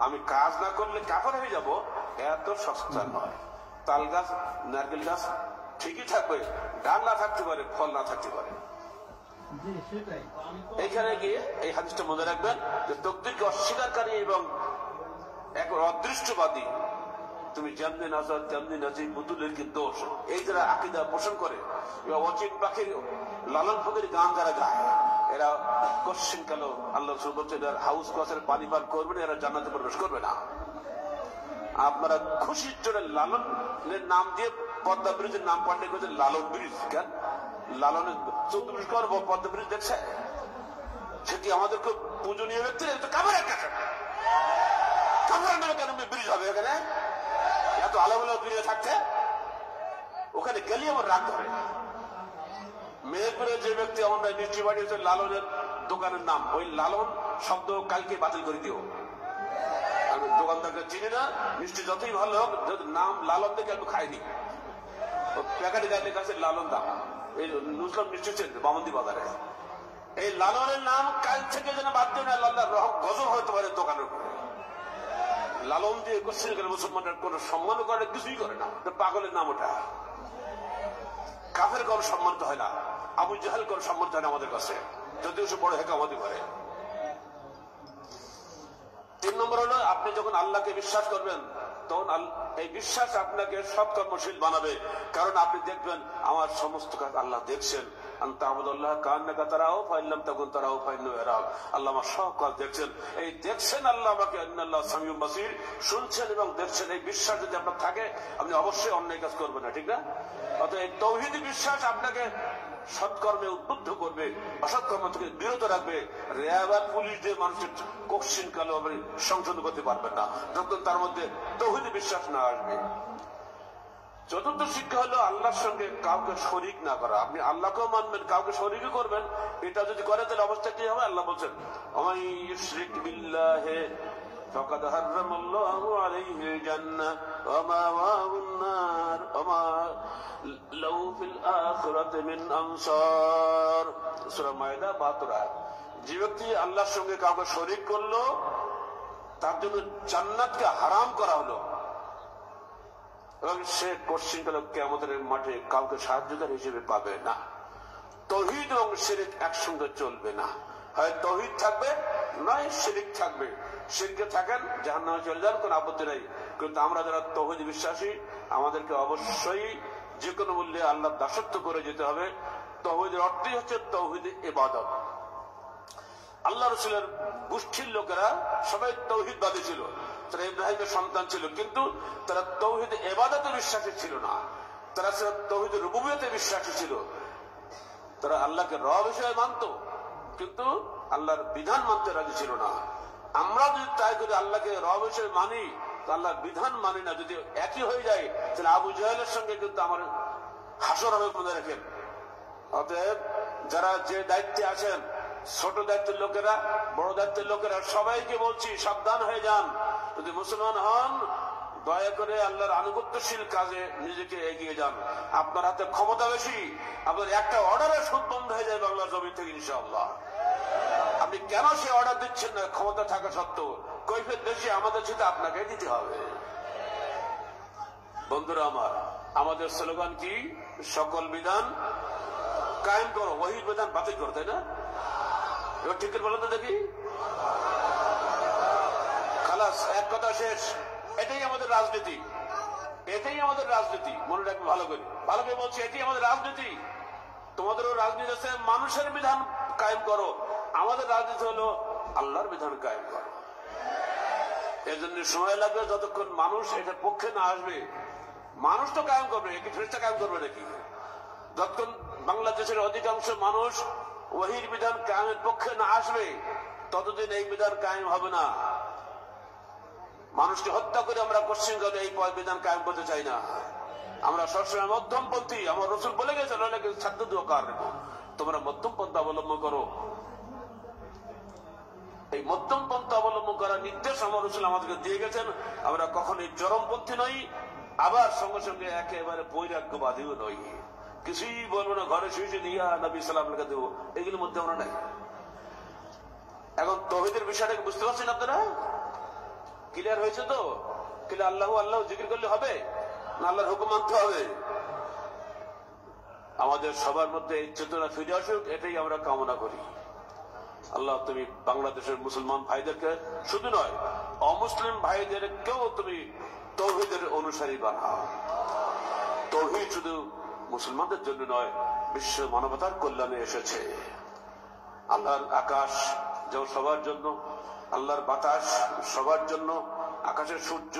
আমি কাজ না করলে কাফের হয়ে যাব, এত সস্তা নয়। তাল গাছ, নারকেল গাছ ঠিকই থাকবে, ডাল না থাকতে পারে, ফল না থাকতে পারে। এখানে গিয়ে এই হাদিসটা মনে রাখবেন যে তকদীরকে অস্বীকারী এবং এক অদৃষ্টবাদী, তুমি যেমনি নাচো তেমনি নাচি, পুতুলের কি দোষ, এই যারা আকীদা পোষণ করে, অচিন পাখির লালন ফকির গান যারা গায়, এরা কোশ্চিন কালো আল্লাহ রাসূল বলছেন এরা হাউস কাউসারে পানি পান করবে না, এরা জান্নাতে প্রবেশ করবে না। আপনারা খুশির জন্য লালনের নাম দিয়ে পদ্মা ব্রিজের নাম পাল্টে করেছেন লালন ব্রিজ। কেন লালনের 14 ব্রিজ কর পদ্মা ব্রিজ দেখছে? সেটি আমাদের খুব পূজনীয় ব্যক্তি, কামের একটা কামের নামে কেন ব্রিজ হবে? এখানে এত আলাদা ব্রিজে থাকতে ওখানে গেলে আমার রাগ ধরে। মেহেরপুরে যে ব্যক্তি আমার মিষ্টি বাড়ি হচ্ছে লালনের দোকানের নাম, ওই লালন শব্দ কালকে বাতিল করে দিও। আমি দোকানদারকে চিনি না, মিষ্টি যতই ভালো হোক, যদি নাম লালন দেখে একটু খাইনি, প্যাকেটে গাড়ির কাছে লালন দাম। এই নুসলাম মিষ্টি হচ্ছে বামন্দি বাজারে, এই লালনের নাম কাল থেকে যেন বাদ দিয়ে না, আল্লাহর রহম গজব হতে পারে দোকানের উপরে। লালন দিয়ে কোশ্চিন করে মুসলমানের কোন সম্মান করে, কিছুই করে না, পাগলের নাম ওটা। কাফের কোন সম্মানিত হয় না, আবু জাহেল কোন সম্মানিত হয় না আমাদের কাছে, যদিও সে বড় হেকামতি করে। 3 নম্বর হলো আপনি যখন আল্লাহকে বিশ্বাস করবেন, তখন এই বিশ্বাস আপনাকে সৎকর্মশীল বানাবে। কারণ আপনি দেখবেন আমার সমস্ত কাজ আল্লাহ দেখছেন। আল্লাহ আমার সব কাজ দেখছেন। এই দেখছেন আল্লাহ আমাকে, সামিউম বাসীর, শুনছেন এবং দেখছেন। এই বিশ্বাস যদি আপনার থাকে, আপনি অবশ্যই অন্যায় কাজ করবেন না, ঠিক না? অর্থাৎ এই তৌহিদি বিশ্বাস আপনাকে সৎকর্মে উদ্বুদ্ধ করবে, অসৎকর্ম থেকে বিরত রাখবে। র্যাব আর পুলিশ দিয়ে মানুষের কোশ্চিন কালো আপনি সংশোধন করতে পারবেন না, যখন তার মধ্যে তৌহিদি বিশ্বাস না আসবে। 4র্থ শিক্ষা হলো আল্লাহর সঙ্গে কাউকে শরীক না করা। আপনি আল্লাহকেও মানবেন, কাউকে শরীকও করবেন। এটা যদি করে তাহলে অবস্থা কি হবে? আল্লাহ বলছেন, ওমান ইউশরিক বিল্লাহি ফাকাদ হারামাল্লাহু আলাইহিল জান্নাহ ওয়া মাওয়াহুন নার ওয়া মা লাহু ফিল আখিরাতি মিন আনসার। সূরা মায়দা 72। যে ব্যক্তি আল্লাহর সঙ্গে কাউকে শরীক করলো, তার জন্য জান্নাতকে হারাম করা হলো এবং সে কোশ্চিনকালে কিয়ামতের মাঠে কাউকে সাহায্যকারী হিসেবে পাবে না। তৌহিদ এবং শিরক একসঙ্গে চলবে না, হয় তৌহিদ থাকবে নয় শিরক থাকবে। শিরকে থাকেন জাহান্নামে চলে যান, কোন আপত্তি নাই। কিন্তু আমরা যারা তৌহিদ বিশ্বাসী, আমাদেরকে অবশ্যই যে কোনো মূল্যে আল্লাহর দাসত্ব করে যেতে হবে। তৌহিদের অর্থই হচ্ছে তৌহিদ ইবাদত। আল্লাহ রসুলের গোষ্ঠীর লোকেরা সবাই তৌহিদবাদী ছিল, তারা ইব্রাহিমের সন্তান ছিল, কিন্তু তারা তৌহিদ ইবাদতে বিশ্বাসী ছিল না। তারা তৌহিদ রুবুবিয়তে বিশ্বাসী ছিল। তারা আল্লাহকে রব হিসেবে মানত, কিন্তু আল্লাহর বিধান মানতে রাজি ছিল না। আমরা যদি তাই করে আল্লাহকে রব হিসেবে মানি, আল্লাহর বিধান মানি না, যদি একই হয়ে যায়, তাহলে আবু জাহেলের সঙ্গে কিন্তু আমার হাসর হবে, মনে রাখেন। অতএব যারা যে দায়িত্বে আছেন, ছোট দায়িত্বের লোকেরা, বড় দায়িত্বের লোকেরা, সবাইকে বলছি সাবধান হয়ে যান। যদি মুসলমান হন, দয়া করে আল্লাহর আনুগত্যশীল কাজে নিজেকে এগিয়ে যান। আপনার হাতে ক্ষমতা বেশি, আপনার একটা অর্ডারে সুদ বন্ধ হয়ে যায় বাংলার জমি থেকে ইনশাআল্লাহ। আপনি কেন সে অর্ডার দিচ্ছেন না? ক্ষমতা থাকা সত্ত্বেও কৈফিয়ত বেশি আমাদের সাথে আপনাকে দিতে হবে। বন্ধুরা আমার, আমাদের স্লোগান কি? সকল বিধান কায়েম করো, ওহির বিধান বাতিল করো, তাই না? এবার ঠিক করে বলো তো দেখি। খালাস, এক কথা শেষ। এটাই আমাদের রাজনীতি, এটাই আমাদের রাজনীতি। মনে রাখবে ভালো করে, ভালো করে বলছি, এটাই আমাদের রাজনীতি। তোমাদেরও রাজনীতি আছে মানুষের বিধান কায়েম করো, আমাদের রাজনীতি হলো আল্লাহর বিধান কায়েম করো। এর জন্য সময় লাগবে, যতক্ষণ মানুষ এটার পক্ষে না আসবে। মানুষ তো কায়েম করবে, একটি ফেরেশতা কায়েম করবে নাকি? যতক্ষণ বাংলাদেশের অধিকাংশ মানুষ ওহির বিধান কায়েমের পক্ষে না আসবে, ততদিন এই বিধান কায়েম হবে না। মানুষকে হত্যা করে আমরা কোশ্চিন করে এই বিধান কায়েম করতে চাই না। আমরা সবসময় মধ্যমপন্থী। আমার রসুল বলে গেছে, ছাত্র দোকার তোমরা মধ্যম পন্থা অবলম্বন করো। এই মধ্যম পন্থা অবলম্বন করার নির্দেশ আমার রসুল আমাদেরকে দিয়ে গেছেন। আমরা কখনোই চরমপন্থী নই, আবার সঙ্গে সঙ্গে একেবারে বৈরাগ্যবাদীও নই। কিছুই বলবো না, ঘরে শুয়ে দিয়া নবী সালাম লেখা দেবো, এগুলোর মধ্যে আমরা নাই। এখন তৌহিদের বিষয়টাকে বুঝতে পারছেন আপনারা? ক্লিয়ার হয়েছে তো? ক্লিয়ার? আল্লাহ আল্লাহ জিকির করলে হবে না, আল্লাহর হুকুম মানতে হবে। আমাদের সবার মধ্যে এই চেতনা ফিরে আসুক, এটাই আমরা কামনা করি। আল্লাহ, তুমি বাংলাদেশের মুসলমান ভাইদেরকে, শুধু নয় অমুসলিম ভাইদেরকেও তুমি তৌহিদের অনুসারী বানাও। তৌহিদ শুধু মুসলমানদের জন্য নয়, বিশ্ব মানবতার কল্যাণে এসেছে। আল্লাহর আকাশ যেমন সবার জন্য, আল্লাহর বাতাস সবার জন্য, আকাশের সূর্য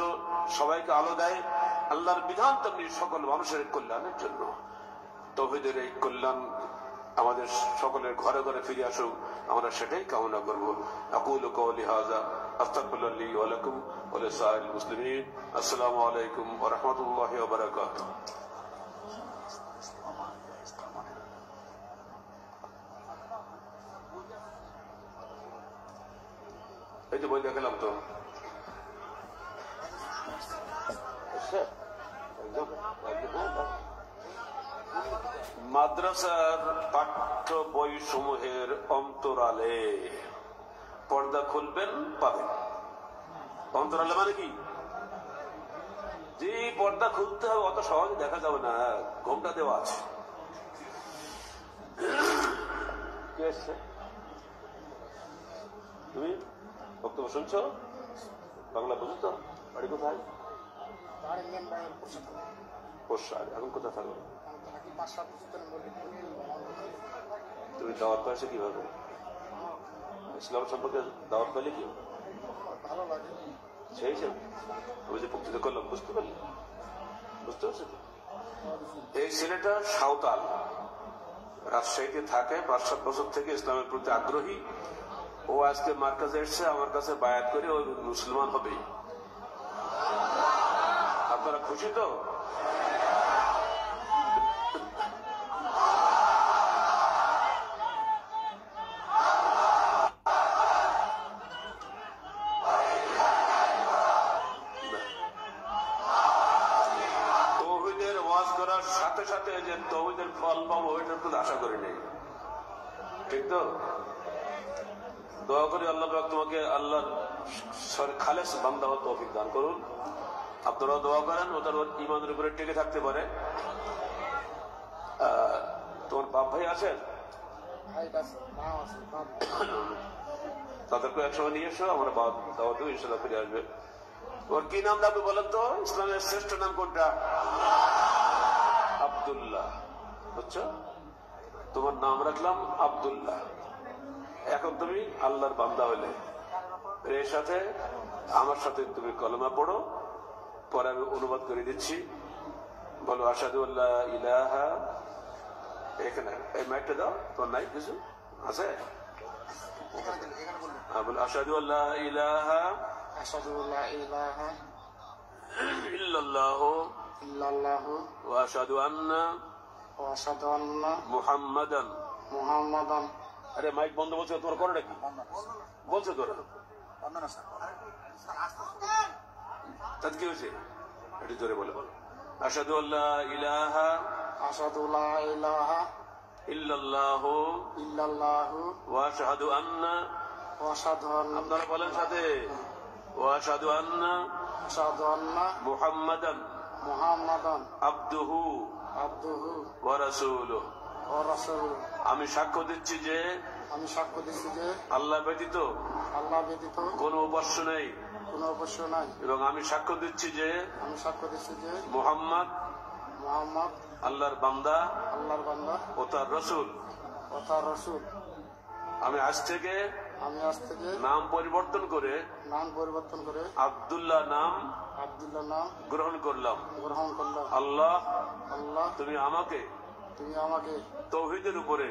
সবাইকে আলো দেয়, আল্লাহর বিধান তেমনি সকল মানুষের কল্যাণের জন্য। তৌহিদের এই কল্যাণ আমাদের সকলের ঘরে ঘরে ফিরে আসুক, আমরা সেটাই কামনা করবো। আকুলু কওলি হাযা আস্তাগফিরুল্লাহ লি ওয়া লাকুম ওয়া লিসাইরিল মুসলিমিন। আসসালামু আলাইকুম ওয়া রাহমাতুল্লাহি ওয়া বারাকাতুহু। এই যে বই দেখালাম তো, মাদ্রাসার পাঠ্য বই সমূহের অন্তরালে পর্দা খুলবেন, পাবেন। অন্তরালে মানে কি? যে পর্দা খুলতে হবে অত সহজে দেখা যাবে না, ঘোমটা দেওয়া আছে। তুমি বক্তব্য শুনছো? বাংলা বুঝো তো? বাড়ি কোথায়? পোশাক। এখন কোথায় থাকবে? তুমি দাওয়াত পাইছো কিভাবে? ইসলাম সম্পর্কে দাওয়াত পাইলে কি সেই হিসেবে ওই যে বক্তৃতা করলাম, বুঝতে পারলি? বুঝতে পারছো? এই ছেলেটা সাঁওতাল, রাজশাহীতে থাকে, 5-7 বছর থেকে ইসলামের প্রতি আগ্রহী। ও আজকে মার্কাজে এসছে, আমার কাছে বায়াত করে ও মুসলমান হবে। আপনারা খুশি তো? তৌহিদের ওয়াজ করার সাথে সাথে যে তৌহিদের ফল পাবো ওইটার তো আশা করি নেই, ঠিক তো? দোয়া করি আল্লাহ পাক তোমাকে আল্লাহর খালেস বান্দা হওয়ার তৌফিক দান করুন। আপনারা দোয়া করেন ওদের ইমানের উপরে টিকে থাকতে পারে। তোমার বাপ ভাই আছেন? তাদেরকে একসঙ্গে নিয়ে এসো, আমরা দাওয়াতেও ইনশাল্লাহ ফিরে আসবে। ওর কি নাম রাখবে বলেন তো? ইসলামের শ্রেষ্ঠ নাম কোনটা? আব্দুল্লাহ। বুঝছো? তোমার নাম রাখলাম আব্দুল্লাহ। এখন তুমি আল্লাহর বান্দা হলে এর সাথে আমার সাথে তুমি কলমা পড়ো, পরে আমি অনুবাদ করে দিচ্ছি। বলো আশহাদু আল্লা ইলাহা, এখানে এই মাইকটা দাও, তোর নাই কিছু আছে? বলো আশহাদু আল্লা ইলাহা ইল্লাল্লাহু ওয়া আশহাদু আন্না মুহাম্মাদান। আরে মাইক বন্ধ বলছো, তোমার করোটা কি বলছো? তোরা তাতে কি হয়েছে? একটু জোরে বলে বলো। আশহাদু আল্লা ইলাহা ইল্লাল্লাহু ওয়া আশহাদু আন্না, আপনারা বলেন সাথে, ওয়া আশহাদু আন্না মুহাম্মাদান আবদুহু ওয়া রাসূলুহু। আমি সাক্ষ্য দিচ্ছি যে আল্লাহ ব্যতীত কোনো উপাস্য নেই, এবং আমি সাক্ষ্য দিচ্ছি যে মুহাম্মদ আল্লাহর বান্দা ও তার রসুল। আমি আজ থেকে নাম পরিবর্তন করে আব্দুল্লাহ নাম গ্রহণ করলাম। আল্লাহ তুমি আমাকে তৌহিদের উপরে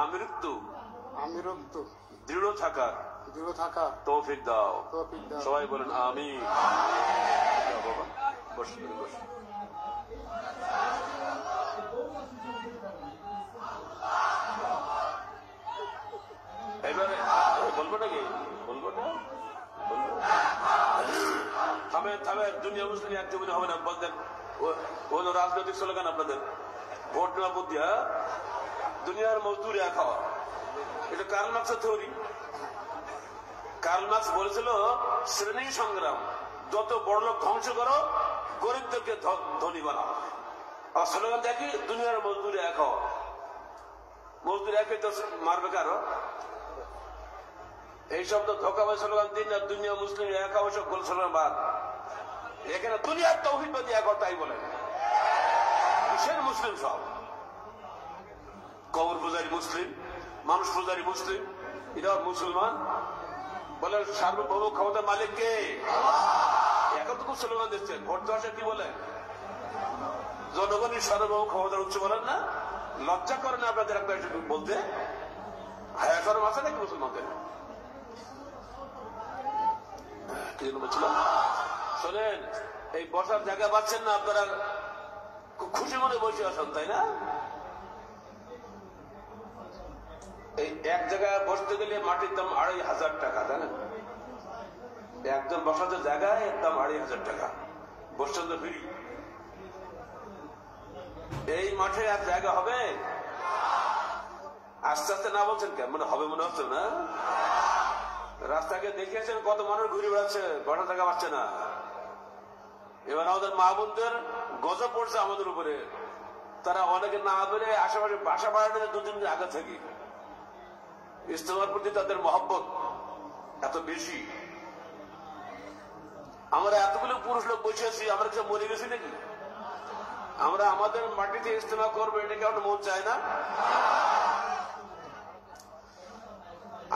আমৃত্যু দৃঢ় থাকার তৌফিক দাও। সবাই বলেন আমিন। এবারে বলবো নাকি? বলবো না? থামে দুনিয়া মুসলিম এক জমিনে হবে না বলতেন। হলো রাজনৈতিক স্লোগান আপনাদের, ভোট নেওয়া বুদ্ধি। দুনিয়ার মজদুরি খাওয়া, এটা কার্ল মার্কসের থিওরি। কার্ল মার্কস বলেছিল শ্রেণী সংগ্রাম, যত বড় লোক ধ্বংস করো, গরিবদেরকে ধনী বানাও। আর স্লোগান দেখি দুনিয়ার মজদুরি খাওয়া। মজদুরি একে তো মারবে কারো। এই শব্দ ধোকাবাজ স্লোগান দিন না, দুনিয়া মুসলিম একা ওসব গোল স্লোগান বাদ। এখানে দুনিয়ার তৌহিদবাদী এক তাই বলে, কিসের মুসলিম? সব কবর পূজারী মুসলিম, মানুষ পূজারী মুসলিম, এরা মুসলমান। বলে সার্বভৌম ক্ষমতার মালিক কে? এখন তো খুব স্লোগান দিচ্ছেন। ভোট দেওয়া কি বলে? জনগণের সার্বভৌম ক্ষমতার উচ্চ বলেন না? লজ্জা করেন আপনাদের একটা বলতে? হায়া শরম আছে নাকি মুসলমানদের? কি বলছিলাম? শোনেন, এই বসার জায়গা পাচ্ছেন না আপনারা, খুব খুশি মনে বসে আসেন, তাই না? এই এক জায়গায় বসতে গেলে মাটির দাম ২৫০০ টাকা, তাই না? একজন বসার জায়গায় এর দাম ২৫০০ টাকা। বসছেন তো ফ্রি। এই মাঠে এক জায়গা হবে? আস্তে আস্তে না বলছেন কেন? মানে হবে মনে হচ্ছে না? রাস্তাকে দেখিয়েছেন কত মানুষ ঘুরে বেড়াচ্ছে, বসার জায়গা পাচ্ছে না। এবার আমাদের মা বোনদের গজব পড়ছে আমাদের উপরে। তারা অনেকে না পেরে আশেপাশে বাসা বাড়াতে দুদিন আগে থাকি। ইস্তেমার প্রতি তাদের মহব্বত এত বেশি। আমরা এতগুলো পুরুষ লোক বসে আছি, আমরা কিছু মরে গেছি নাকি? আমরা আমাদের মাটিতে ইস্তেমা করবো, এটা কেমন মন চায় না?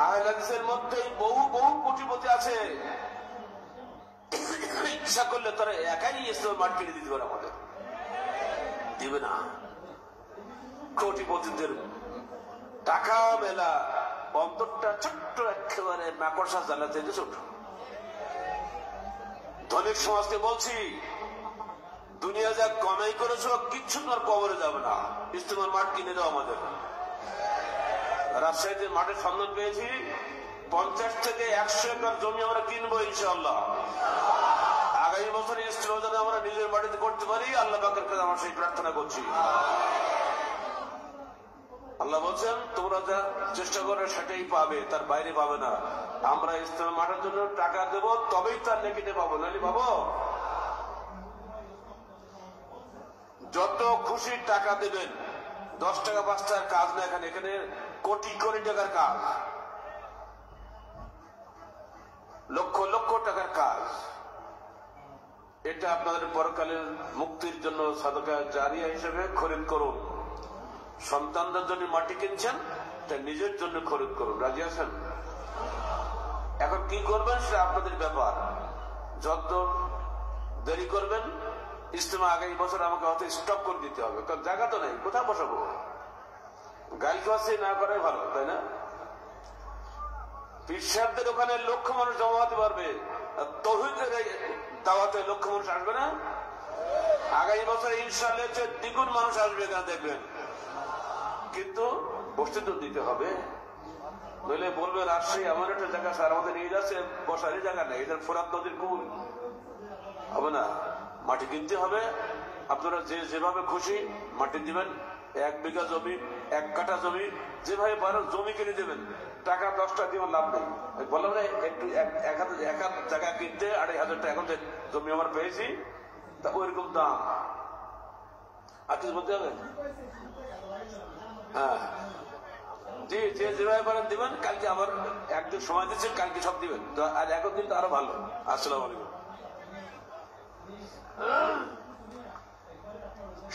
আহলাদিসের মধ্যে বহু বহু কোটিপতি আছে, ইচ্ছা করলে তারা একাই ইসলাম মাঠ কিনে দিতে পারে, আমাদের দিবে না। কোটিপতিদের টাকা মেলা, অন্তরটা ছোট্ট, একেবারে মাকড়সা জ্বালা থেকে ছোট। ধনিক সমাজকে বলছি, দুনিয়া যা কমাই করেছ কিচ্ছু তোমার কবরে যাবে না, ইস্তেমার মাঠ কিনে দাও আমাদের। রাজশাহীতে মাঠের সন্ধান পেয়েছি, 50 থেকে 100 একর জমি আমরা কিনবো ইনশাআল্লাহ। আগামী বছর ইস্তেমা যেন আমরা নিজের বাড়িতে করতে পারি, আল্লাহ পাকের কাছে আমরা সেই প্রার্থনা করছি। আল্লাহ বলছেন তোমরা যা চেষ্টা করে সেটাই পাবে, তার বাইরে পাবে না। আমরা ইজতেমা মাঠের জন্য টাকা দেব, তবেই তার নেকিতে পাবো, নাহলে পাবো? যত খুশি টাকা দেবেন, 10 টাকা 5 টাকার কাজ না, এখানে এখানে কোটি কোটি টাকার কাজ, লক্ষ লক্ষ টাকার কাজ। এটা আপনাদের পরকালের মুক্তির জন্য সাদকা জারিয়া হিসেবে খরিদ করুন। সন্তানদের জন্য মাটি কিনছেন, তা নিজের জন্য খরিদ করুন। রাজি আছেন? এখন কি করবেন সেটা আপনাদের ব্যাপার। যত দেরি করবেন, ইজতেমা আগামী বছর আমাকে হয়তো স্টপ করে দিতে হবে, কারণ জায়গা তো নেই, কোথায় বসাবো? গাড়ি খাওয়াচ্ছি না করাই ভালো, তাই না? পীর সাহেবদের ওখানে লক্ষ মানুষ জমা হতে পারবে, তৌহিদের দাওয়াতে লক্ষ মানুষ আসবে না? আগামী বছর ইনশাআল্লাহ দ্বিগুণ মানুষ আসবে এখানে, দেখবেন। কিন্তু বসতে তো দিতে হবে, নইলে বলবে রাজশাহী এমন একটা জায়গা স্যার আমাদের নিয়ে যাচ্ছে, বসারই জায়গা নেই, এদের ফোরাত নদীর কুল হবে না। মাটি কিনতে হবে। আপনারা যেভাবে খুশি মাটি দিবেন। 1 বিঘা জমি, 1 কাঠা জমি, যেভাবে পারেন জমি কিনে দেবেন। টাকা 10 টাকা দিয়ে লাভ নেই। বললাম না একটু এক হাত জায়গা কিনতে 2,500 টাকা, এখন জমি আমার পেয়েছি, তা ওইরকম দাম আর কিছু বলতে হবে? হ্যাঁ, যেভাবে পারেন দিবেন। কালকে আবার একদিন সময় দিচ্ছেন, কালকে সব দিবেন, আর এখন দিন তো আরো ভালো। আসসালামু আলাইকুম।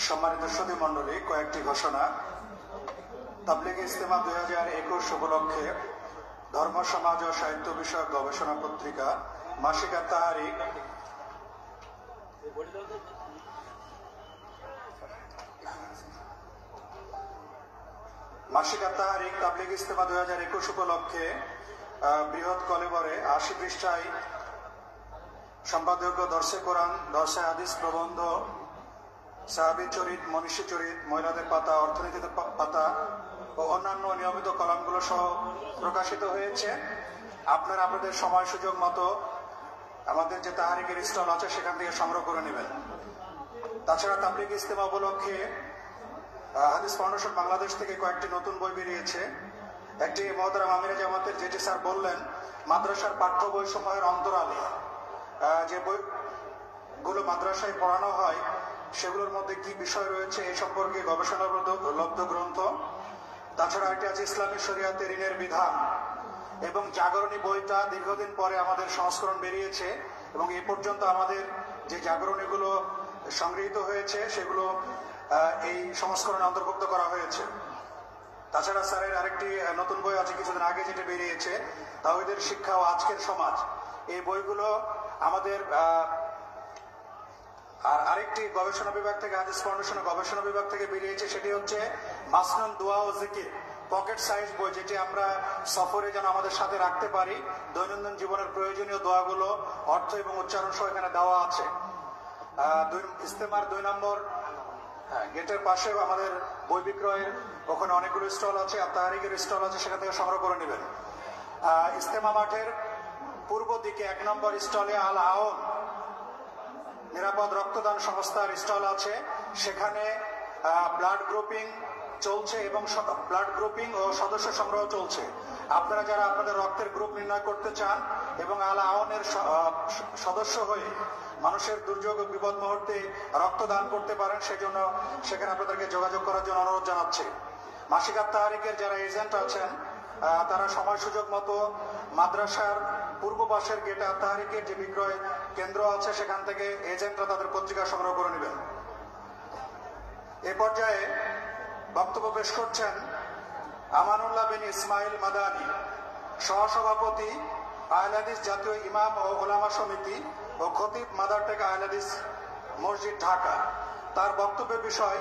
সম্মানিত সুধী মন্ডলী, কয়েকটি ঘোষণা। তাবলিগ ইজতেমা 2021 উপলক্ষে ধর্ম সমাজ ও সাহিত্য বিষয়ক গবেষণা পত্রিকা মাসিক তাহারিক তাবলিগ ইজতেমা 2021 উপলক্ষে বৃহৎ কলেবরে 80 পৃষ্ঠায় সম্পাদক দর্শে কোরআন, দর্শে হাদিস, প্রবন্ধ, সাহাবী চরিত, মনীষী চরিত, মহিলাদের পাতা, অর্থনীতিতে পাতা ও অন্যান্য নিয়মিত কলামগুলো সহ প্রকাশিত হয়েছে। আপনারা আপনাদের সময় সুযোগ মতো আমাদের যে তাহারিকের স্টল আছে সেখান থেকে সংগ্রহ করে নেবেন। তাছাড়া তাবলিগ ইজতেমা উপলক্ষে হাদিস ফাউন্ডেশন বাংলাদেশ থেকে কয়েকটি নতুন বই বেরিয়েছে। একটি মহতারাম আমিরে জামাতের যেটি স্যার বললেন, মাদ্রাসার পাঠ্য বই সমূহের অন্তরালে যে বইগুলো মাদ্রাসায় পড়ানো হয় সেগুলোর মধ্যে কি বিষয় রয়েছে এই সম্পর্কে গবেষণালব্ধ গ্রন্থ। তাছাড়া একটি আছে ইসলামী শরিয়াতে ঋণের বিধান এবং জাগরণী বইটা দীর্ঘদিন পরে আমাদের সংস্করণ বেরিয়েছে, এবং এ পর্যন্ত আমাদের যে জাগরণীগুলো সংগৃহীত হয়েছে সেগুলো এই সংস্করণে অন্তর্ভুক্ত করা হয়েছে। তাছাড়া স্যারের আরেকটি নতুন বই আছে কিছুদিন আগে যেটা বেরিয়েছে, তাওহীদের শিক্ষা ও আজকের সমাজ। এই বইগুলো আমাদের আর আরেকটি গবেষণা বিভাগ থেকে, হাদিস ফাউন্ডেশনের গবেষণা বিভাগ থেকে বেরিয়েছে, সেটি হচ্ছে মাসনুন দোয়া ও জিকির, পকেট সাইজ বই, যেটি আমরা সফরে যেন আমাদের সাথে রাখতে পারি। দৈনন্দিন জীবনের প্রয়োজনীয় দোয়াগুলো অর্থ এবং উচ্চারণ সহ এখানে দেওয়া আছে। ইজতেমার 2 নম্বর গেটের পাশে আমাদের বই বিক্রয়ের ওখানে অনেকগুলো স্টল আছে, আর তাহারিকের স্টল আছে, সেখান থেকে সংগ্রহ করে নেবেন। ইজতেমা মাঠের পূর্ব দিকে 1 নম্বর স্টলে আল আওন নিরাপদ রক্তদান সংস্থার স্টল আছে। সেখানে ব্লাড গ্রুপিং চলছে এবং ব্লাড গ্রুপিং ও সদস্য সংগ্রহ চলছে। আপনারা যারা আপনাদের রক্তের গ্রুপ নির্ণয় করতে চান এবং আল আওনের সদস্য হয়ে মানুষের দুর্যোগ ও বিপদ মুহূর্তে রক্তদান করতে পারেন, সেজন্য সেখানে আপনাদেরকে যোগাযোগ করার জন্য অনুরোধ জানাচ্ছি। মাসিক তাহারিকের যারা এজেন্ট আছেন তারা সময় সুযোগ মতো মাদ্রাসার পূর্ব পাশের গেটে তাহারিকের যে বিক্রয় কেন্দ্র আছে সেখান থেকে এজেন্টরা তাদের পত্রিকা সংগ্রহ করে নেবেন। এ পর্যায়ে বক্তব্য পেশ করছেন আমানুল্লাহ বিন ইসমাইল মাদানী, সহসভাপতি আহলে হাদিস জাতীয় ইমাম ও ওলামা সমিতি ও খতিব মাদারটেক আহলে হাদিস মসজিদ, ঢাকা। তার বক্তব্যের বিষয়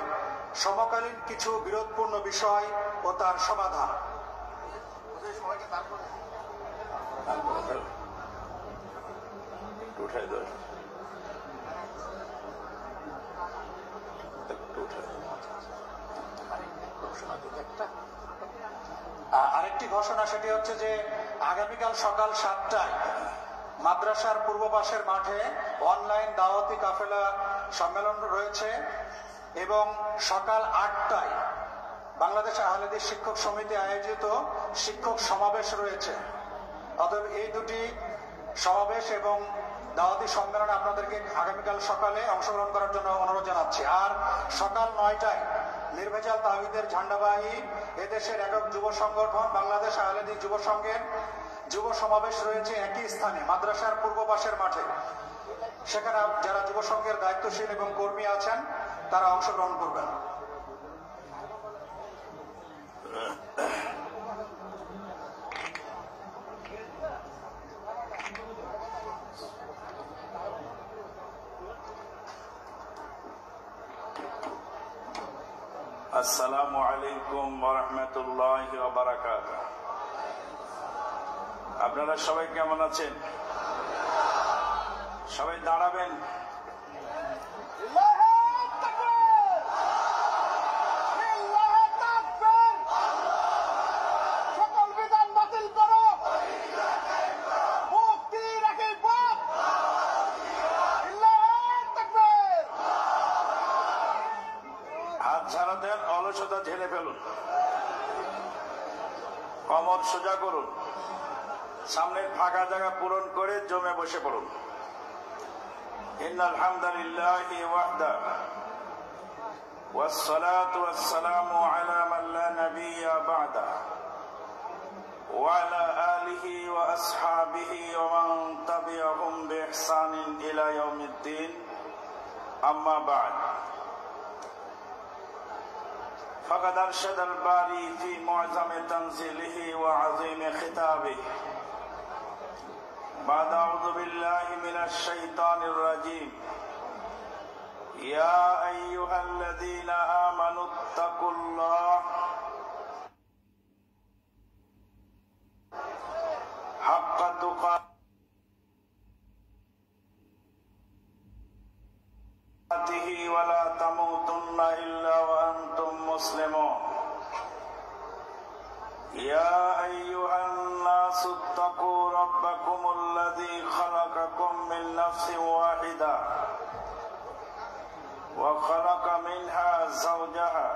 সমকালীন কিছু বিরোধপূর্ণ বিষয় ও তার সমাধান। আরেকটি ঘোষণা, সেটি হচ্ছে যে আগামীকাল সকাল 7টায় মাদ্রাসার পূর্ব পাশের মাঠে অনলাইন দাওয়াতি কাফেলা সম্মেলন রয়েছে এবং সকাল 8টায় বাংলাদেশ আহলেদিস শিক্ষক সমিতি আয়োজিত শিক্ষক সমাবেশ রয়েছে। অতএব এই দুটি সমাবেশ এবং দাওয়াতি সম্মেলনে আপনাদেরকে আগামীকাল সকালে অংশগ্রহণ করার জন্য অনুরোধ জানাচ্ছি। আর সকাল 9টায় নির্ভেজাল তাওহীদের ঝান্ডাবাহী এদেশের একক যুব সংগঠন বাংলাদেশ আহলেদিস যুব সংঘের যুব সমাবেশ রয়েছে একই স্থানে মাদ্রাসার পূর্ব পাশের মাঠে। সেখানে যারা যুব সংঘের দায়িত্বশীল এবং কর্মী আছেন তারা অংশগ্রহণ করবেন। আসসালামু আলাইকুম ওয়া রাহমাতুল্লাহি ওয়া বারাকাতুহু। আপনারা সবাই কেমন আছেন? সবাই দাঁড়াবেন। সকল বিধান বাতিল করো, মুক্তি রাখি পথ। হাত ঝাড়া দেন, অলসতা ঝেড়ে ফেলুন, কমর সোজা করুন, সামনের ফাঁকা জায়গা পূরণ করে জমে বসে পড়ুন। ইন্নাল হামদালিল্লাহি ওয়াহদা ওয়াসসালাতু ওয়াসসালামু আলা মান লা নাবিয়্যা বা'দা ওয়া আলা আলিহি ওয়া আসহাবিহি ওয়া মান তাবি'আহুম বিইহসানিন ইলা ইয়াউমিদ্দিন। আম্মা বা'দ। فقد أرشد الباري في معظم تنزيله وعظيم خطابه بعد أعوذ بالله من الشيطان الرجيم يا أيها الذين آمنوا اتقوا الله حق تقاته ولا تموتن إلا وأنتم مسلمون يا أيها الناس اتقوا ربكم الذي خلقكم من نفس واحدة وخلق منها زوجها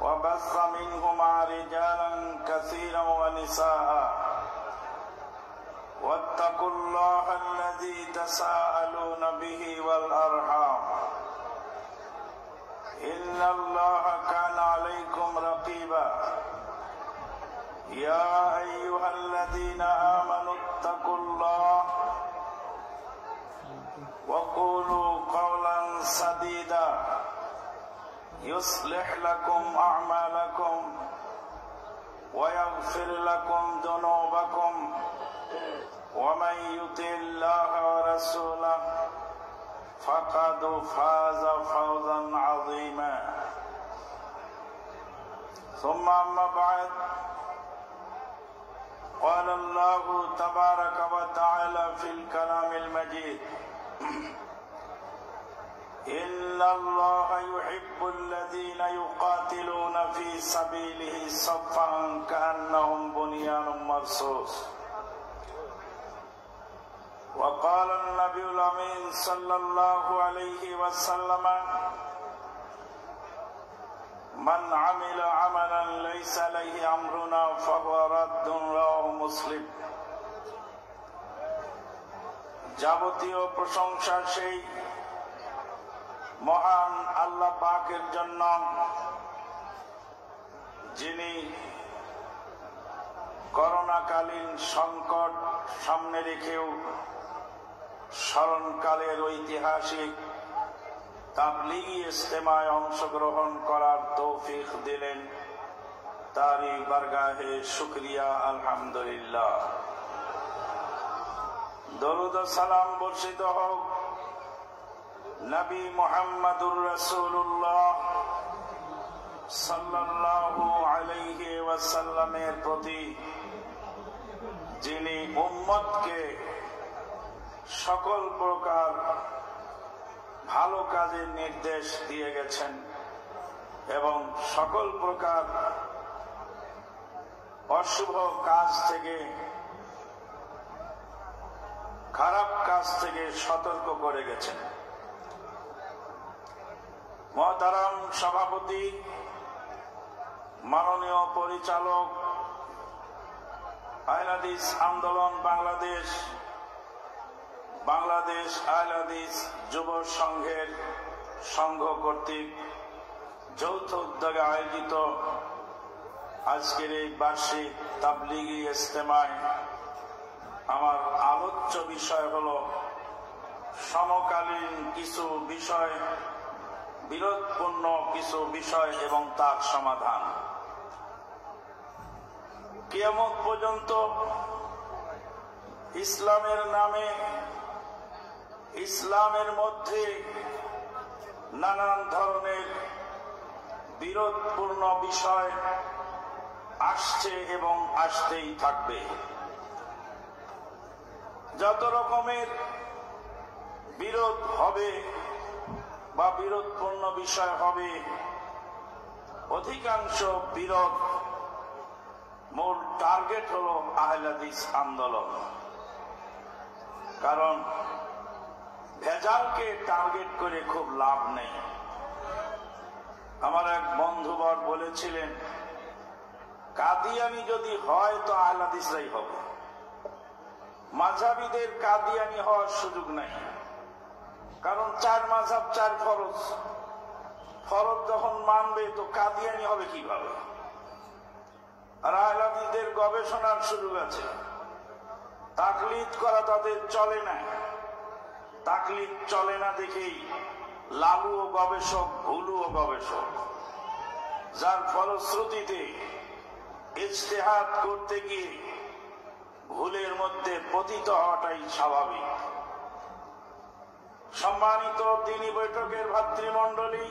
وبث منهما رجالا كثيرا ونساء واتقوا الله الذي تساءلون به والأرحام إن الله كان عليكم رقيبا يا أيها الذين آمنوا اتقوا الله وقولوا قولا سديدا يصلح لكم أعمالكم ويغفر لكم ذنوبكم ومن يطع الله ورسوله فقد فاز فوزا عظيما ثم أما بعد قال الله تبارك وتعالى في الكلام المجيد إن الله يحب الذين يقاتلون في سبيله صفا كأنهم بنيان مرصوص وقال النبي الأمين صلى الله عليه وسلم من عمل عملا ليس عليه أمرنا فهو رد رواه مسلم। যাবতীয় প্রশংসা সেই মহান আল্লাহ পাকের জন্য যিনি করোনাকালীন সংকট সামনে রেখেও স্মরণকালের ঐতিহাসিক তাবলীগী ইজতেমায় অংশগ্রহণ করার তৌফিক দিলেন। তারই বারগাহে শুকরিয়া আলহামদুলিল্লাহ। দরুদ ও সালাম বর্ষিত হোক নবী মুহাম্মদুর রাসূলুল্লাহ সাল্লাল্লাহু আলাইহি ওয়াসাল্লামের প্রতি, যিনি উম্মতকে সকল প্রকার ভালো কাজের নির্দেশ দিয়ে গেছেন এবং সকল প্রকার অশুভ কাজ থেকে, খারাপ কাজ থেকে সতর্ক করে গেছেন। মহতারাম সভাপতি মাননীয় পরিচালক আহলে হাদিস আন্দোলন বাংলাদেশ, বাংলাদেশ আহলে হাদিস যুব সংঘের সংঘ কর্তৃক যৌথ উদ্যোগে আয়োজিত আজকের এই বার্ষিক তাবলিগি ইজতেমায় আমার আলোচ্য বিষয় হল সমকালীন কিছু বিষয়, বিরোধপূর্ণ কিছু বিষয় এবং তার সমাধান। কিয়ামত পর্যন্ত ইসলামের নামে, ইসলামের মধ্যে নানান ধরনের বিরোধপূর্ণ বিষয় আসছে এবং আসতেই থাকবে। যত রকমের বিরোধ হবে বা বিরোধপূর্ণ বিষয় হবে, অধিকাংশ বিরোধ মূল টার্গেট হল আহলে হাদিস আন্দোলন। কারণ ভেজালকে টার্গেট করে খুব লাভ নেই। আমার এক বন্ধুবর বলেছিলেন, কাদিয়ানি যদি হয় তো আহলে হাদিসরাই হবে, মাযহাবীদের কাদিয়ানি হওয়ার সুযোগ নাই। কারণ 4 মাযহাব 4 ফরজ, ফরজ যখন মানবে তো কাদিয়ানি হবে কিভাবে? আর আহলে হাদিসদের গবেষণার সুযোগ আছে, তাকলিদ করা তাদের চলে না। তাকলিদ চলে না দেখেই লালুও গবেষক, ভুলুও গবেষক, যার ফলশ্রুতিতে ইজতিহাদ করতে গিয়ে ভুলের মধ্যে পতিত হওয়াটাই স্বাভাবিক। সম্মানিত দ্বীনি বৈঠকের ভাতৃমণ্ডলী,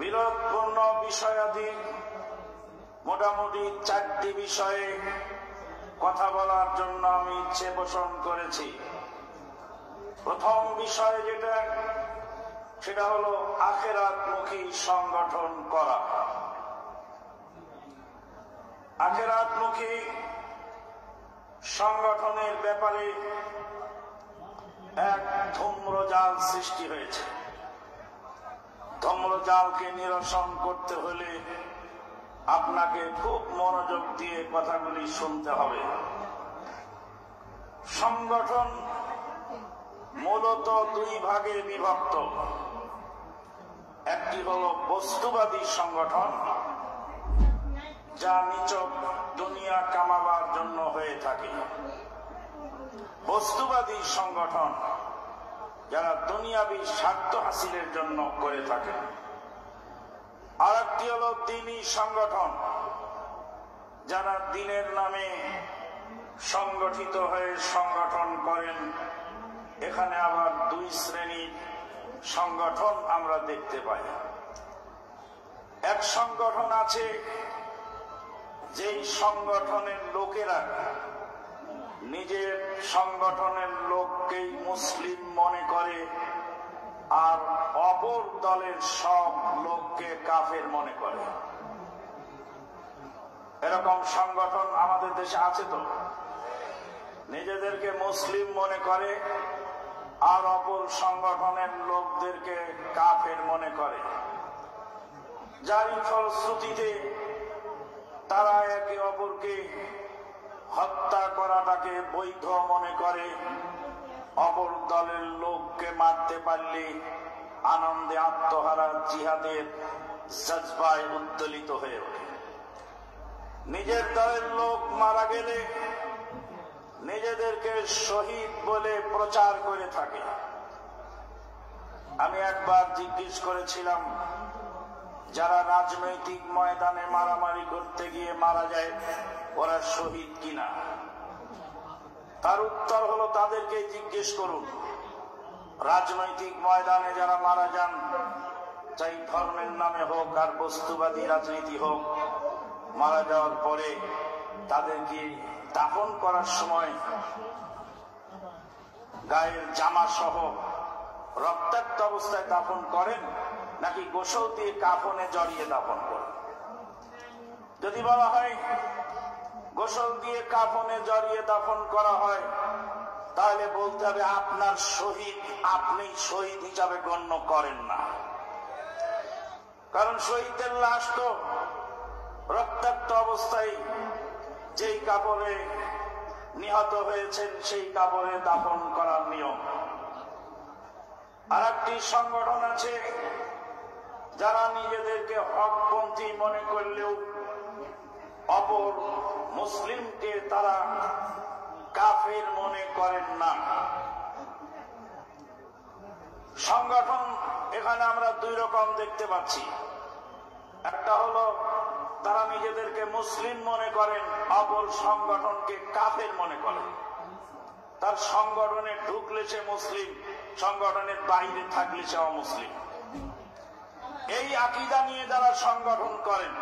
বিরোধপূর্ণ বিষয়াদি মোটামুটি 4টি বিষয়ে কথা বলার জন্য আমি ইচ্ছে পোষণ করেছি। প্রথম বিষয় যেটা, সেটা হলো আখিরাতমুখী সংগঠন করা। আখিরাতমুখী সংগঠনের ব্যাপারে এক ধূম্রজাল সৃষ্টি হয়েছে। ধূম্রজালকে নিরসন করতে হলে আপনাকে খুব মনোযোগ দিয়ে কথাগুলি শুনতে হবে। সংগঠন মূলত 2 ভাগে বিভক্ত। একটি হল বস্তুবাদী সংগঠন, যা নিছক দুনিয়া কামাবার জন্য হয়ে থাকে। বস্তুবাদী সংগঠন যারা দুনিয়াবী স্বার্থ হাসিলের জন্য করে থাকে। আর একটি হল দ্বীনি সংগঠন, যারা দ্বীনের নামে সংগঠিত হয়ে সংগঠন করেন। এখানে আবার 2 শ্রেণীর সংগঠন আমরা দেখতে পাই। এক সংগঠন আছে, যেই সংগঠনের লোকেরা নিজের সংগঠনের লোককেই মুসলিম মনে করে আর অপর দলের সব লোককে কাফের মনে করে। এরকম সংগঠন আমাদের দেশে আছে তো। নিজেদেরকে মুসলিম মনে করে আর অপর সংগঠনের লোকদেরকে কাফের মনে করে, যার ফলশ্রুতিতে তারা একে অপরকে হত্যা করাটাকে বৈধ মনে করে। অপর দলের লোককে মারতে পারলে আনন্দে আত্মহারা জিহাদের জজবায় উদ্দোলিত হয়ে ওঠে। নিজের দলের লোক মারা গেলে নিজেদেরকে শহীদ বলে প্রচার করে থাকে। আমি একবার জিজ্ঞেস করেছিলাম, যারা রাজনৈতিক ময়দানে মারামারি করতে গিয়ে মারা যায়, ওরা শহীদ কিনা? তার উত্তর হলো, তাদেরকে জিজ্ঞেস করুন। রাজনৈতিক ময়দানে যারা মারা যান, চাই ধর্মের নামে হোক আর বস্তুবাদী রাজনীতি হোক, মারা যাওয়ার পরে তাদেরকে দাফন করার সময় গায়ের জামা সহ রক্তাক্ত অবস্থায় দাফন করেন নাকি গোসল দিয়ে কাফনে জড়িয়ে দাফন করেন? যদি বলা হয় গোসল দিয়ে কাফনে জড়িয়ে দাফন করা হয়, তাহলে বলতে হবে আপনার শহীদ আপনি শহীদ হিসাবে গণ্য করেন না। কারণ শহীদদের লাশ তো রক্তাক্ত অবস্থায় যেই কাপড়ে নিহত হয়েছেন সেই কাপড়ে দাফন করার নিয়ম। আর একটি সংগঠন আছে যারা নিজেদেরকে হকপন্থী মনে করলেও অপর মুসলিমকে তারা কাফের মনে করেন না। সংগঠন এখানে আমরা দুই রকম দেখতে পাচ্ছি। একটা হলো তারা নিজেদেরকে মুসলিম মনে করেন, অপর সংগঠনকে কাফের মনে করেন। তার সংগঠনে ঢুকলে সে মুসলিম, সংগঠনের বাইরে থাকলে সে অমুসলিম। এই আকীদা নিয়ে যারা সংগঠন করেন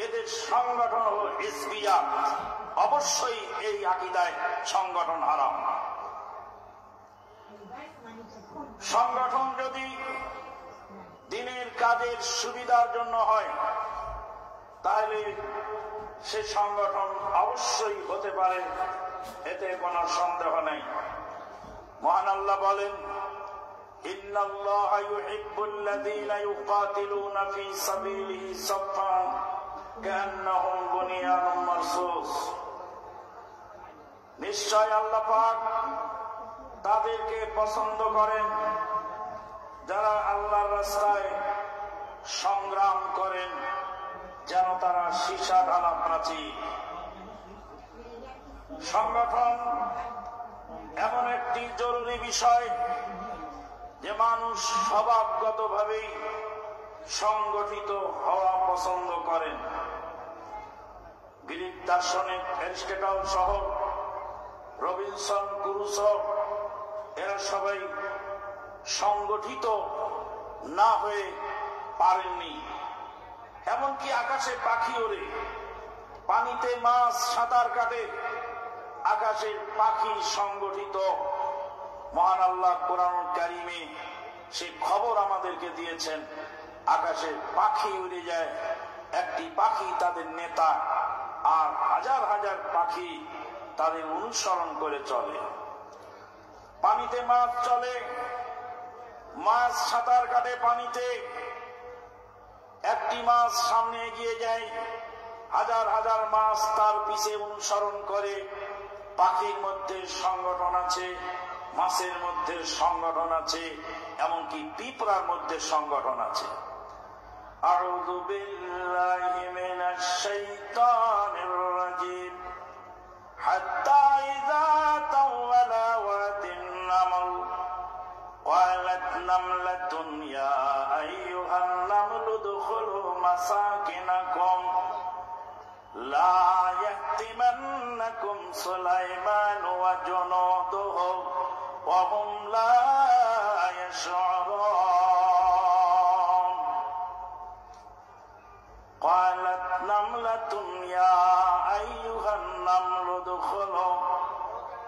এদের সংগঠন হলো হিজবিয়াত। অবশ্যই এই আকীদায় সংগঠন হারাম। সংগঠন যদি দিনের কাজের সুবিধার জন্য হয় তাহলে সে সংগঠন অবশ্যই হতে পারে, এতে কোনো সন্দেহ নেই। মহান আল্লাহ বলেন, ইন্নাল্লাহা ইউহিব্বুল্লাযীনা ইউকাতিলুনা ফী সাবিলিহি সাফফান কান্নাহুম বুনিয়ানুম মারসুস। নিশ্চয় আল্লাহ পাক তাদেরকে পছন্দ করেন যারা আল্লাহর রাস্তায় সংগ্রাম করেন যেন তারা সীসা ঢালা প্রাচীর। সংগঠন এমন একটি জরুরি বিষয় যে মানুষ স্বভাবগতভাবেই সংগঠিত হওয়া পছন্দ করেন। গ্রিক দার্শনিক অ্যারিস্টটল সহ রবিনসন ক্রুসো এরা সবাই সংগঠিত না হয়ে পারেননি। এমনকি আকাশে পাখি ওড়ে, পানিতে মাছ সাঁতার কাটে, আকাশের পাখি সংগঠিত। মহান আল্লাহ কোরআনুল কারীমে সে খবর আমাদেরকে দিয়েছেন, আকাশে পাখি উড়ে যায়, একটি পাখি তাদের নেতা, আর হাজার হাজার পাখি তাদের অনুসরণ করে চলে। পানিতে মাছ চলে, মাছ সাঁতার কাটে পানিতে, একটি মাছ সামনে এগিয়ে যায়, হাজার হাজার মাছ তার পিছে অনুসরণ করে। পাখির মধ্যে সংগঠন আছে, মাছের মধ্যে সংগঠন আছে, এমনকি পিঁপড়ার মধ্যে সংগঠন আছে। আউযু বিল্লাহি মিনাশ শাইতানির রাজীম। হাত্তা ইযা তাওয়ালা ওয়াদিন নামল قالت نملة يا أيها النمل ادخلوا مساكنكم لا يهتمنكم سليمان وجنوده وهم لا يشعرون قالت نملة يا أيها النمل ادخلوا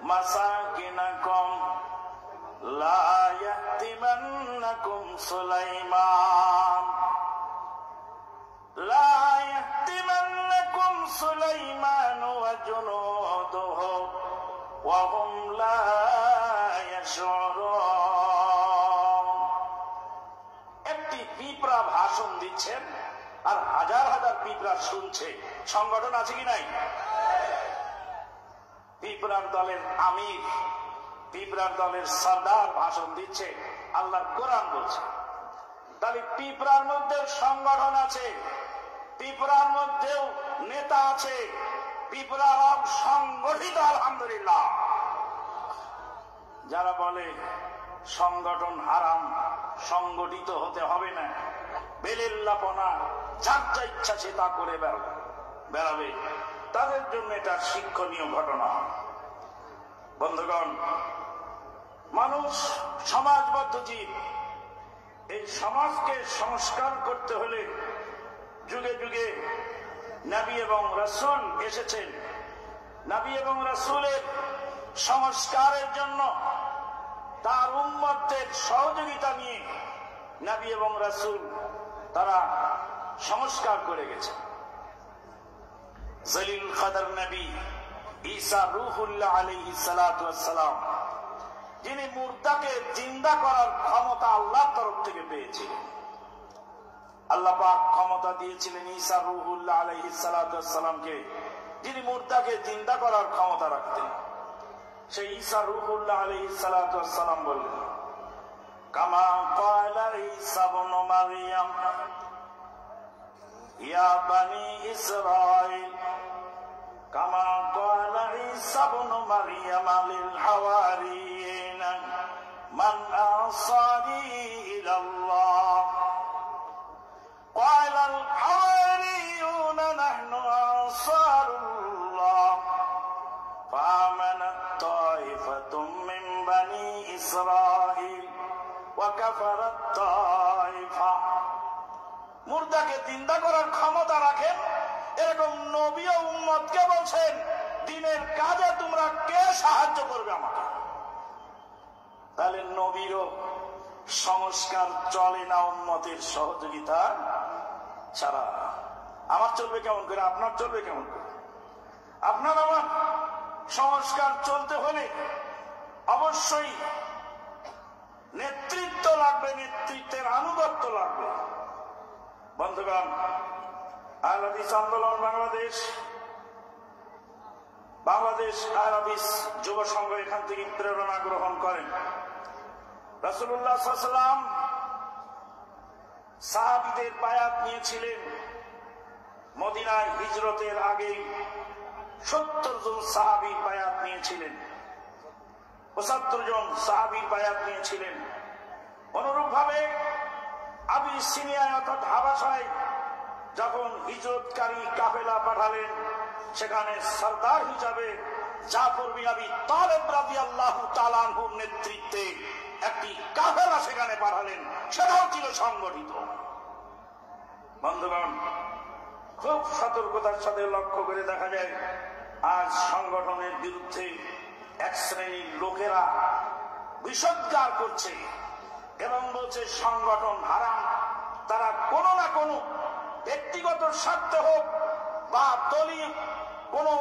مساكنكم لا يهتمنكم سليمان لا يهتمنكم سليمان وجنوده وهم لا يشعرون। একটি পিঁপড়া ভাষণ দিচ্ছেন আর হাজার হাজার পিঁপড়া শুনছে। সংগঠন আছে কি নাই? পিঁপড়ার দলের আমির, পিঁপড়ার দলের সর্দার ভাষণ দিচ্ছে, আল্লাহর কোরআন বলছে। তাহলে পিঁপড়ার মধ্যে সংগঠন আছে, পিঁপড়ার মধ্যেও নেতা আছে, পিঁপড়ার সংগঠিত। আলহামদুলিল্লাহ। যারা বলে সংগঠন হারাম, সংগঠিত হতে হবে না, বেলেল্লাপনা, যার যা ইচ্ছা সে তা করে বেড়াবে, তাদের জন্য এটা শিক্ষণীয় ঘটনা। বন্ধুগণ, মানুষ সমাজবদ্ধ জীব। এই সমাজকে সংস্কার করতে হলে যুগে যুগে নবী এবং রাসূল এসেছেন। নবী এবং রাসূলের সংস্কারের জন্য তার উম্মতের সহযোগিতা নিয়ে নবী এবং রাসূল তারা সংস্কার করে গেছে। জলিল কদর নবী ঈসা রূহুল্লাহ আলাইহিস সালাতু ওয়াস সালাম, যিনি মুর্দাকে জিন্দা করার ক্ষমতা আল্লাহর তরফ থেকে পেয়েছিলেন। আল্লাহ পাক ক্ষমতা দিয়েছিলেন ঈসা রূহুল্লাহ আলাইহিস সালাতু ওয়াস সালামকে, যিনি মুর্দাকে জিন্দা করার ক্ষমতা রাখতেন। সেই ঈসা রূহুল্লাহ আলাইহিস সালাতু ওয়াস সালাম বললেন, কামা ক্বালা ঈসা ইবনু মারইয়াম ইয়া বানি ইসরাঈল কামা ক্বালা ঈসা ইবনু মারইয়াম লিল হাওয়ারিয়িন মান আনসারি ইলাল্লাহ قال الحواريون نحن أنصار الله فآمنت طائفة من بني إسرائيل وكفرت طائفة। মুর্দাকে জিন্দা করার ক্ষমতা রাখেন এরকম নবী ও উম্মতকে বলছেন, দ্বীনের কাজে তোমরা কে সাহায্য করবে আমাকে? তাহলে নবীরও সংস্কার চলে না উম্মতের সহযোগিতা ছাড়া। আমার চলবে কেমন করে? আপনার চলবে কেমন করে? আপনার আমার সংস্কার চলতে হলে অবশ্যই নেতৃত্ব লাগবে, নেতৃত্বের আনুগত্য লাগবে। বন্ধুগণ, আহলে হাদিস আন্দোলন বাংলাদেশ আহলে হাদিস যুব সংঘ এখান থেকে প্রেরণা গ্রহণ করেন। রাসূলুল্লাহ সাল্লাল্লাহু আলাইহি ওয়াসাল্লাম সাহাবীদের বায়াত নিয়েছিলেন। মদিনায় হিজরতের আগে 70 জন সাহাবীর বায়াত নিয়েছিলেন, 75 জন সাহাবীর বায়াত নিয়েছিলেন। অনুরূপ ভাবে আবিসিনিয়ায় অর্থাৎ হাবাশায় যখন হিজরতকারী কাফেলা পাঠালেন, সেখানে সরদার হিসাবে জাফর বিন আবি তালেব রাদিয়াল্লাহু তাআলা আনহুর নেতৃত্বে একটি কাফেলা সেখানে পাঠালেন, সেটাও ছিল সংগঠিত। বন্ধুগণ, খুব সতর্কতার সাথে লক্ষ্য করে দেখা যায় আজ সংগঠনের বিরুদ্ধে এক শ্রেণীর লোকেরা বিষোদ্গার করছে এবং বলছে সংগঠন হারাম। তারা কোনো না কোনো ব্যক্তিগত স্বার্থে হোক বা দলীয় কোনো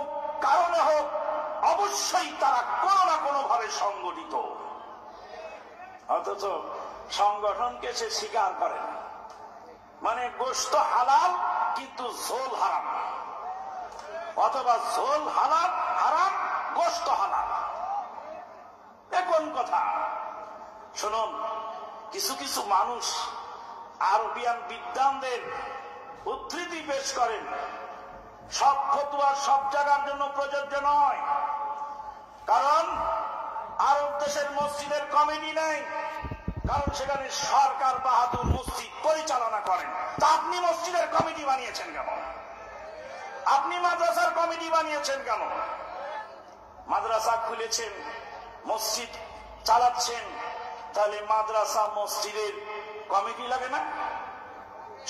কারণে হোক, অবশ্যই তারা কোনো না কোনো ভাবে সংগঠিত। অথচ সংগঠনকে সে স্বীকার করে না। মানে গোশত হালাল কিন্তু ঝোল হারাম, অথবা ঝোল হালাল হারাম, গোশত হালাল। এ কোন কথা? শুনুন, কিছু কিছু মানুষ আরবিয়ান বিদ্বানদের উদ্ধৃতি পেশ করেন। সব ফতোয়া সব জায়গার জন্য প্রযোজ্য নয়, কারণ আরব দেশের মসজিদের কমিটি নেই, কারণ সেখানে সরকার বাহাদুর মসজিদ পরিচালনা করেন। তা আপনি মসজিদের কমিটি বানিয়েছেন কেন? আপনি মাদ্রাসার কমিটি বানিয়েছেন কেন? মাদ্রাসা খুলেছেন, মসজিদ চালাচ্ছেন, তাহলে মাদ্রাসা মসজিদের কমিটি লাগে না?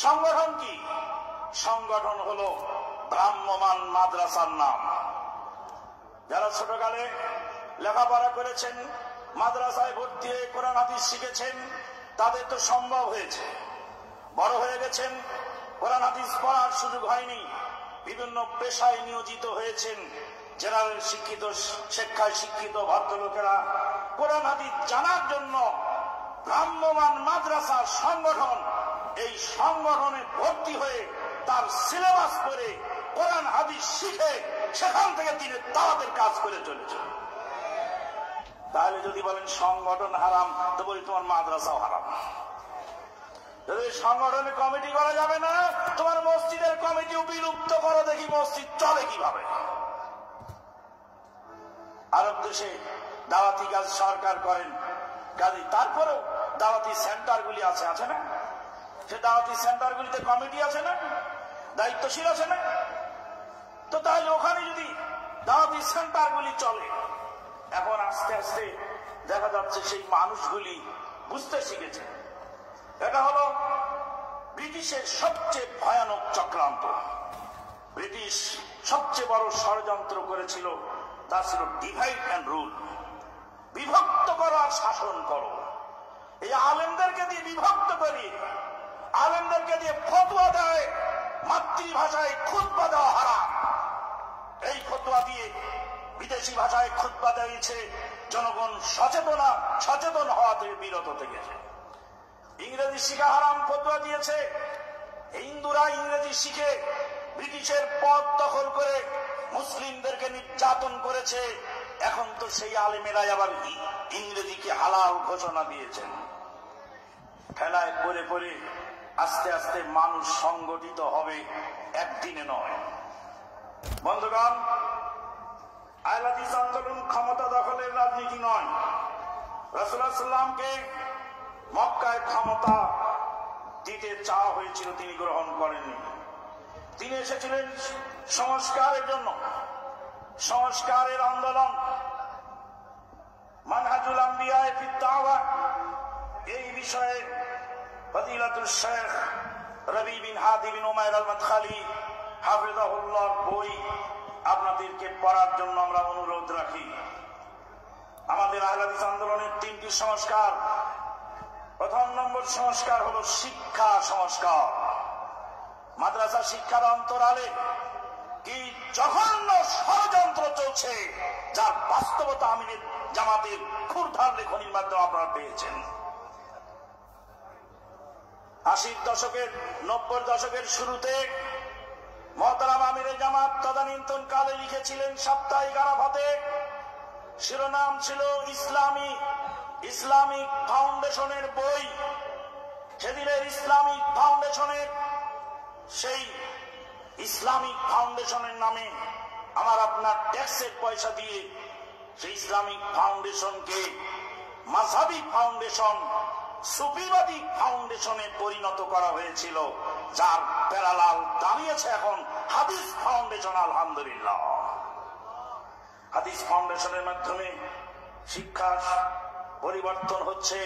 সংগঠন কি? সংগঠন হলো ভ্রাম্যমান মাদ্রাসার নাম। যারা ছোটকালে লেখাপড়া করেছেন, মাদ্রাসায় ভর্তি হয়ে কোরআন হাদিস শিখেছেন, তাদের তো সম্ভব হয়েছে। বড় হয়ে গেছেন, কোরআন হাদিস পড়ার সুযোগ হয়নি, বিভিন্ন পেশায় নিয়োজিত হয়েছেন। জেনারেল শিক্ষিত, শিক্ষায় শিক্ষিত ভদ্রলোকেরা কোরআন হাদিস জানার জন্য ভ্রাম্যমান মাদ্রাসার সংগঠন, এই সংগঠনে ভর্তি হয়ে তার সিলেবাস করে কোরআন হাদিস শিখে সেখান থেকে তিনি দাওয়াতের কাজ করে চলেছে। তাহলে যদি বলেন সংগঠন হারাম, তো বলি তোমার মাদ্রাসাও হারাম। যদি সংগঠনে কমিটি করা যাবে না, তোমার মসজিদের কমিটিও বিলুপ্ত করো, দেখি মসজিদ চলে কিভাবে। আরব দেশে দাওয়াতি কাজ সরকার করেন, কাজে তারপরেও দাওয়াতি সেন্টারগুলি আছে না? সে দাওয়াতি সেন্টারগুলিতে কমিটি আছে না, দায়িত্বশীল আছে না? তো তাহলে ওখানে যদি দাওয়াতি সেন্টারগুলি চলে, এখন আস্তে আস্তে দেখা যাচ্ছে সেই মানুষগুলি বুঝতে শিখেছে। এটা হলো ব্রিটিশের সবচেয়ে ভয়ানক চক্রান্ত। ব্রিটিশ সবচেয়ে বড় ষড়যন্ত্র করেছিল, তা ছিল ডিভাইড অ্যান্ড রুল, বিভক্ত করো আর শাসন করো। এই আলেমদেরকে দিয়ে বিভক্ত করি, আলেমদেরকে দিয়ে ফতোয়া দেয়, মাতৃভাষায় খুতবা দেওয়া হারাম। এই ফতোয়া দিয়ে বিদেশি ভাষায় খুতবা দিয়েছে, জনগণ সচেতন হওয়া থেকে বিরত থেকেছে। ইংরেজি শিখা হারাম ফতোয়া দিয়েছে, হিন্দুরা ইংরেজি শিখে ব্রিটিশের পদ দখল করে মুসলিমদেরকে নির্যাতন করেছে। এখন তো সেই আলেমেরাই আবার ইংরেজিকে হালাল ঘোষণা দিয়েছেন। ঠেলায় পড়ে পড়ে আস্তে আস্তে মানুষ সংগঠিত হবে, একদিনে নয়। বন্ধুগণ, আহলে হাদিস আন্দোলন ক্ষমতা দখলের রাজনীতি নয়। রাসূলুল্লাহ সাল্লাল্লাহু আলাইহি ওয়াসাল্লামকে মক্কায় ক্ষমতা দিতে চাওয়া হয়েছিল, তিনি গ্রহণ করেননি। তিনি এসেছিলেন সংস্কারের জন্য, সংস্কারের আন্দোলন। মানহাজুল আম্বিয়া ফি দাওয়া, এই বিষয়ে ফজিলাতুল শেখ রবি বিন হাদি বিন উমাইর আল মাদখালি হাফিজাহুল্লাহর বই আপনাদেরকে পড়ার জন্য আমরা অনুরোধ রাখি। আমাদের আহলে হাদিস আন্দোলনের 3টি সংস্কার। প্রথম নম্বর সংস্কার হলো শিক্ষা সংস্কার। মাদ্রাসা শিক্ষার অন্তরালে কি জঘন্য ষড়যন্ত্র চলছে, যার বাস্তবতা আমিনের জামাতের ক্ষুরধার লেখনির মাধ্যমে আপনারা পেয়েছেন। 80 দশকের 90 দশকের শুরুতে মহতারাম আমিরে জামাত তদানীন্তন কালে লিখেছিলেন সাপ্তাহিক আরাফাতে, শিরোনাম ছিল ইসলামিক ফাউন্ডেশনের বই। সেদিনের ইসলামিক ফাউন্ডেশনের সেই ইসলামিক ফাউন্ডেশনের নামে আমার আপনার ট্যাক্সের পয়সা দিয়ে সেই ইসলামিক ফাউন্ডেশনকে মাযহাবী ফাউন্ডেশন, সুফিবাদী ফাউন্ডেশনে পরিণত করা হয়েছিল, যার প্যারালাল দাঁড়িয়েছে এখন হাদিস ফাউন্ডেশন। আলহামদুলিল্লাহ, হাদিস ফাউন্ডেশনের মাধ্যমে শিক্ষার পরিবর্তন হচ্ছে।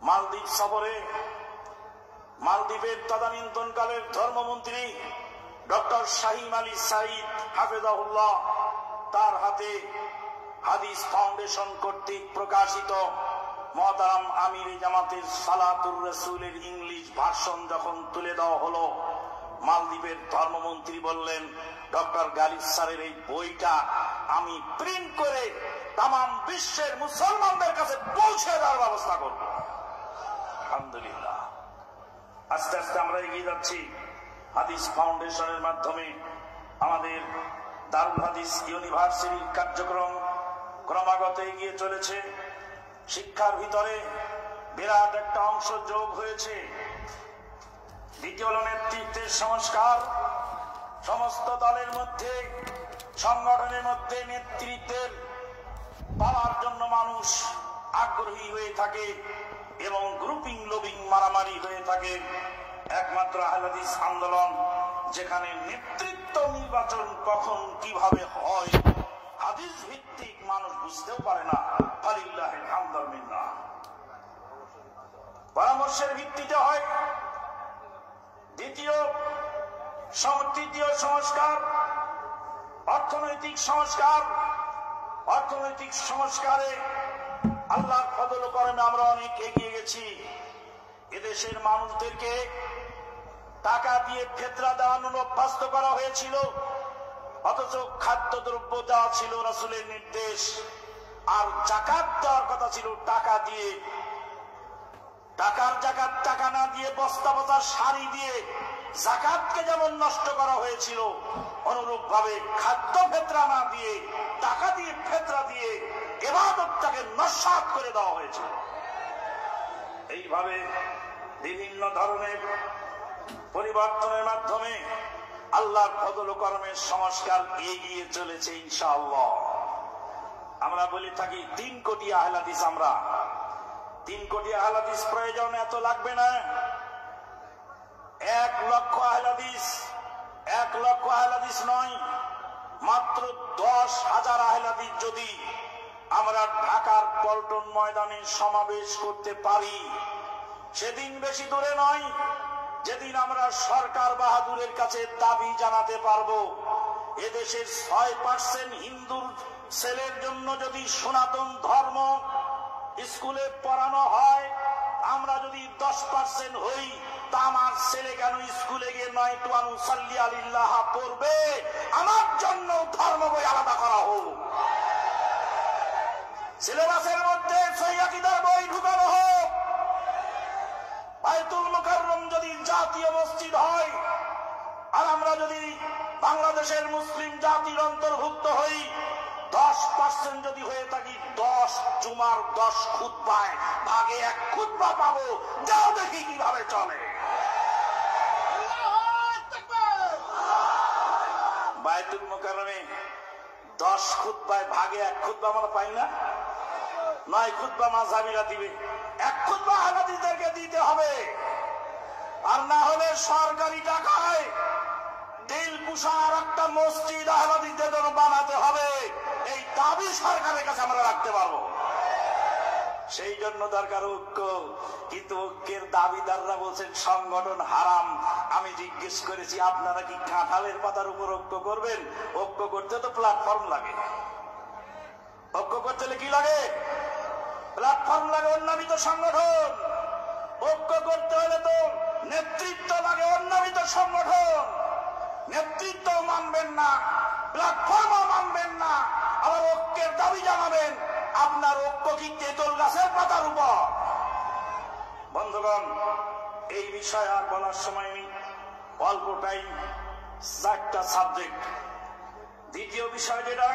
মালদ্বীপ সফরে মালদ্বীপের তদানীন্তনকালের ধর্মমন্ত্রী ডক্টর শাহিম আলী সাঈদ হাফেজাহুল্লাহ, তার হাতে হাদিস ফাউন্ডেশন কর্তৃক প্রকাশিত মহতারাম আমিরে জামাতের সালাতুর রাসূলের ইংলিশ ভার্সন যখন তুলে দেওয়া হলো, মালদ্বীপের ধর্মমন্ত্রী বললেন, ডক্টর গালিব স্যারের এই বইটা আমি প্রিন্ট করে তাম বিশ্বের মুসলমানদের কাছে পৌঁছে দেওয়ার ব্যবস্থা করব। আলহামদুলিল্লাহ, আস্তে আস্তে আমরা এগিয়ে যাচ্ছি। হাদিস ফাউন্ডেশনের মাধ্যমে আমাদের দারুল হাদিস ইউনিভার্সিটির কার্যক্রম ক্রমাগত এগিয়ে চলেছে। শিক্ষার ভিতরে বিরাট একটা অংশ যোগ হয়েছে। দ্বিতীয় হল নেতৃত্বের সংস্কার। সমস্ত দলের মধ্যে, সংগঠনের মধ্যে নেতৃত্বের পাওয়ার জন্য মানুষ আগ্রহী হয়ে থাকে এবং গ্রুপিং লবিং মারামারি হয়ে থাকে। একমাত্র আহলে হাদিস আন্দোলন যেখানে নেতৃত্ব নির্বাচন কখন কিভাবে হয় হাদিস ভিত্তিক মানুষ বুঝতেও পারে না। ফালিল্লাহিল হামদু ওয়াল মিন্নাহ। পরামর্শের ভিত্তিতে হয়। তৃতীয় সংস্কার অর্থনৈতিক সংস্কার। অর্থনৈতিক সংস্কারে আল্লাহর ফজল ও করমে আমরা অনেক এগিয়ে গেছি। এদেশের মানুষদেরকে টাকা দিয়ে ফেতরা দেওয়ানোর অভ্যস্ত করা হয়েছিল, অথচ খাদ্যদ্রব্য দেওয়া ছিল রাসূলের নির্দেশ, আর যাকাত দেওয়ার কথা ছিল টাকা দিয়ে। টাকার যাকাত টাকা না দিয়ে বস্তা বস্তা শাড়ি দিয়ে যাকাতকে যেমন নষ্ট করা হয়েছিল, অনুরূপ ভাবে খাদ্য ফেতরা না দিয়ে টাকা দিয়ে ফেতরা দিয়ে ইবাদতটাকে নস্যাৎ করে দেওয়া হয়েছিল। এইভাবে বিভিন্ন ধরনের পরিবর্তনের মাধ্যমে আল্লাহর ফজল ও করমের সংস্কার এগিয়ে চলেছে ইনশাআল্লাহ। আমরা বলে থাকি 3 কোটি আহলে হাদিস। আমরা 3 কোটি আহলে হাদিস প্রয়োজন এত লাগবে না। 1 লক্ষ আহলে হাদিস, 1 লক্ষ আহলে হাদিস নয়, মাত্র 10,000 আহলে হাদিস যদি আমরা ঢাকার পল্টন ময়দানে সমাবেশ করতে পারি, সেদিন বেশি দূরে নয় যেদিন আমরা সরকার বাহাদুরের কাছে দাবি জানাতে পারবো এদেশের 6% হিন্দুর ছেলের জন্য যদি সনাতন ধর্ম স্কুলে পড়ানো হয়, আমরা যদি 10% হই, তা আমার ছেলে কেন স্কুলে গিয়ে নয় তো আনুসাল্লি আলিল্লাহ পড়বে? আমার জন্য ধর্ম বই আলাদা করা হোক, সিলেবাসের মধ্যে সহিহ আকীদার বই ঢুকানো হোক। বায়তুল মুকাররম যদি জাতীয় মসজিদ হয় আর আমরা যদি বাংলাদেশের মুসলিম জাতির অন্তর্ভুক্ত হই, 10% যদি হয়ে থাকি, 10 জুমার 10 খুতবায় ভাগে 1 খুতবা পাবো। যাও দেখি কিভাবে চলে। বায়তুল মুকাররমে 10 খুতবায় ভাগে 1 খুতবা আমরা পাই না। 9 খুতবা মাযহাবিরা দিবে, 1 খুতবা আহলাদিসদেরকে দিতে হবে। আর না হলে সরকারি টাকায় দিলকুশা আর একটা মসজিদ আহলাদিসদের জন্য বানাতে হবে। এই দাবি সরকারের কাছে আমরা রাখতে পারবো। সেই জন্য দরকার ঐক্য। কিন্তু ঐক্যের দাবিদাররা বলছেন সংগঠন হারাম। আমি জিজ্ঞেস করেছি, আপনারা কি কাঁঠালের পাতার উপর ঐক্য করবেন? ঐক্য করতে তো প্ল্যাটফর্ম লাগে। ঐক্য করতে হলে কি লাগে? প্ল্যাটফর্ম লাগে, অন্যামিত সংগঠন। ঐক্য করতে হলে তো নেতৃত্ব লাগে, অন্যামিত সংগঠন। নেতৃত্ব মানবেন না, প্ল্যাটফর্মও মানবেন না, আবার ঐক্যের দাবি জানাবেন। আপনার ঐক্য কি তেঁতুল গাছের পাতার উপর? বন্ধুগণ, এই বিষয়ে আর বলার সময় নেই, অল্প টাইম, 4টা সাবজেক্ট। দ্বিতীয় বিষয় যেটা,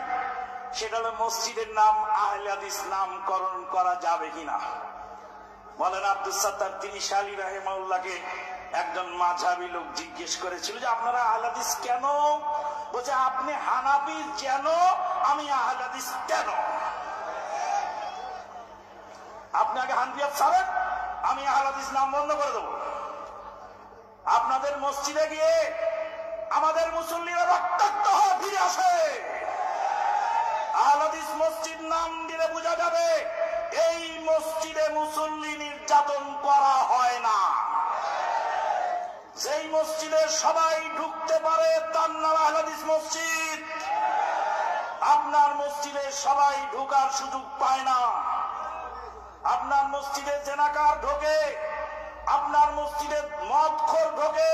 সেটা হলো মসজিদের নাম আহলে হাদিস নামকরণ করা যাবে কিনা। বলেন আব্দুস সাত্তার তিরিশি আলী রাহিমাহুল্লাহকে একজন মাযহাবী লোক জিজ্ঞেস করেছিল যে আপনারা আহলে হাদিস কেন? বলছে আপনি হানাফি যেন, আমি আহলে হাদিস কেন? আপনি আগে হানফিয়াত ছাড়েন, আমি আহলে হাদিস নাম বন্ধ করে দেব। আপনাদের মসজিদে গিয়ে আমাদের মুসল্লিরা রক্তাক্ত হয়ে ফিরে আসে। আহলে হাদিস মসজিদ নাম দিলে বোঝা যাবে এই মসজিদে মুসল্লি নির্যাতন করা হয় না। যেই মসজিদে সবাই ঢুকতে পারে তার নাম আহলে হাদিস মসজিদ। আপনার মসজিদে সবাই ঢোকার সুযোগ পায় না। আপনার মসজিদে জেনাকার ঢোকে, আপনার মসজিদে মদখোর ঢোকে,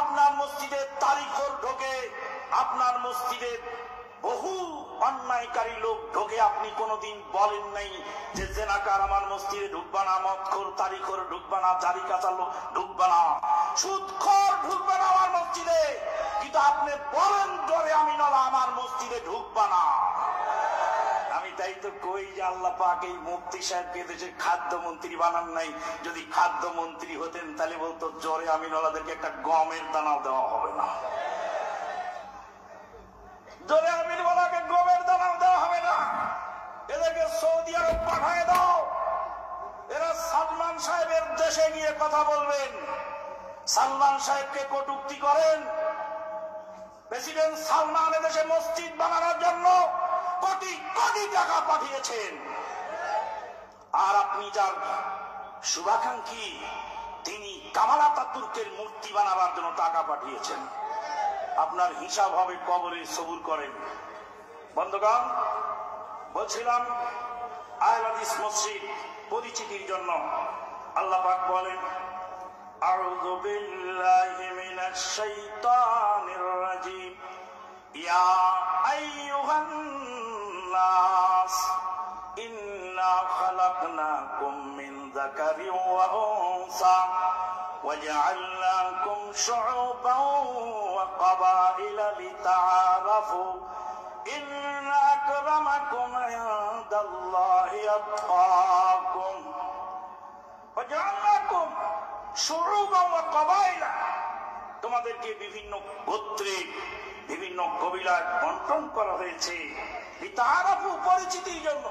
আপনার মসজিদে তারিখোর ঢোকে, আপনার মসজিদে বহু অন্যায়কারী লোক ঢোকে। আপনি কোনদিন বলেন নাই যে জেনাকার আমার মসজিদে ঢুকবা না, মদখোর তারিখোর ঢুকবা না, জারি কাঁচা লোক ঢুকবা না, সুদখোর ঢুকবা না আমার মসজিদে। কিন্তু আপনি বলেন ডরে আমিনাল্লাহ আমার মসজিদে ঢুকবা না। আমি তাই তো কই যে আল্লাহ পাক এই মুফতি সাহেবকে দেশের খাদ্যমন্ত্রী বানান নাই। যদি খাদ্যমন্ত্রী হতেন তাহলে বলতো জোরে আমিনাল্লাহদেরকে একটা গমের দানাও দেওয়া হবে না, জোরে আমিনওয়ালাকে গমের দানাও দেওয়া হবে না। এদেরকে সৌদি আরব পাঠায় দাও। এরা সালমান সাহেবের দেশে গিয়ে কথা বলবেন, সালমান সাহেবকে কটূক্তি করেন। প্রেসিডেন্ট সালমান এদেশে মসজিদ বানানোর জন্য কোটি কোটি টাকা পাঠিয়েছেন। আর আপনি যার শুভাকাঙ্ক্ষী, তিনি কামাল আতাতুর্কের মূর্তি বানাবার জন্য টাকা পাঠিয়েছেন। আপনার হিসাব হবে কবরে, সবুর করেন। বন্ধুগণ, বলছিলাম আহলে হাদিস মসজিদ পরিচিতির জন্য আল্লাহ পাক বলেন, আউযু বিল্লাহি মিনাশ শাইতানির রাজীম, ইয়া আইয়ুহান নাস ইন্না খালাকনাকুম মিন যাকারিন ওয়া উনসা وجعلناكم شعوبا وقبائل لتعارفوا إن أكرمكم عند الله أتقاكم وجعلناكم شعوبا وقبائل। তোমাদেরকে বিভিন্ন গোত্রে, বিভিন্ন কবিলায় বন্টন করা হয়েছে লিতাআরাফু, পরিচিতির জন্য।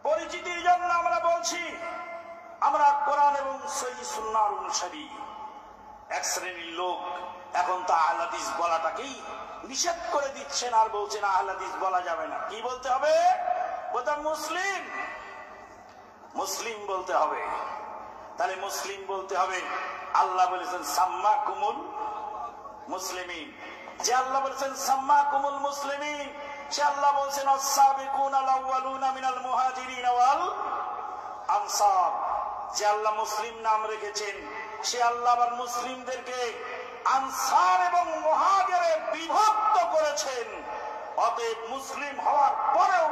পরিচিতির জন্য আমরা বলছি, আমরা কোরআন এবং সহিহ সুন্নাহর অনুসারী। এক শ্রেণীর লোক এখন তো আহলে হাদিস বলাটাকেই নিষেধ করে দিচ্ছেন, আর বলছেন আহলে হাদিস বলা যাবে না। কি বলতে হবে? বলতে মুসলিম, মুসলিম বলতে হবে। তাহলে মুসলিম বলতে হবে, আল্লাহ বলেছেন সাম্মাকুমুল মুসলিমিন। যে আল্লাহ বলেছেন সাম্মাকুমুল মুসলিমিন, সে আল্লাহ বলছেন আস-সাবিকুনাল আউয়ালুনা মিনাল মুহাজিরিন ওয়াল আনসার। যে আল্লাহ মুসলিম নাম রেখেছেন, সে আল্লাহ আবার মুসলিমদেরকে আনসার এবং মুহাজিরে বিভক্ত করেছেন। অতএব মুসলিম হওয়ার পরেও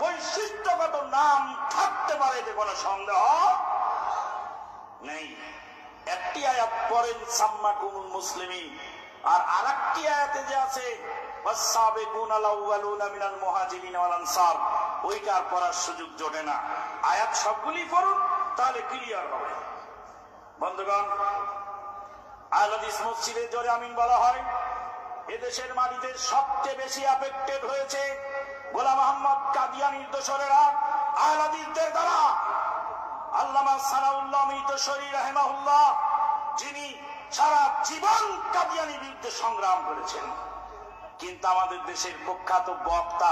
বৈশিষ্ট্যগত নাম থাকতে পারে, এতে কোনো সন্দেহ নেই। একটি আয়াত পড়েন সাম্মাকুমুল মুসলিমিন, আর আরেকটি আয়াতে যে আছে ওয়াস-সাবিকুনাল আউয়ালুনা মিনাল মুহাজিরিন ওয়াল আনসার, ওইটা আর পড়ার সুযোগ জোটে না। আয়াত সবগুলি পড়ুন, তাহলে ক্লিয়ার হবে। বন্ধুগণ, আহলে হাদিস মসজিদে জোরে আমিন বলা হয়। এদেশের মাটিতে সবচেয়ে বেশি এফেক্টেড হয়েছে গোলাম মোহাম্মদ কাদিয়ানীর দোসরেরা আহলে হাদিসদের দ্বারা। আল্লামা সানাউল্লাহ মৃতশরী রাহিমাহুল্লাহ, যিনি সারা জীবন কাদিয়ানীর বিরুদ্ধে সংগ্রাম করেছেন, কিন্তু আমাদের দেশের প্রখ্যাত বক্তা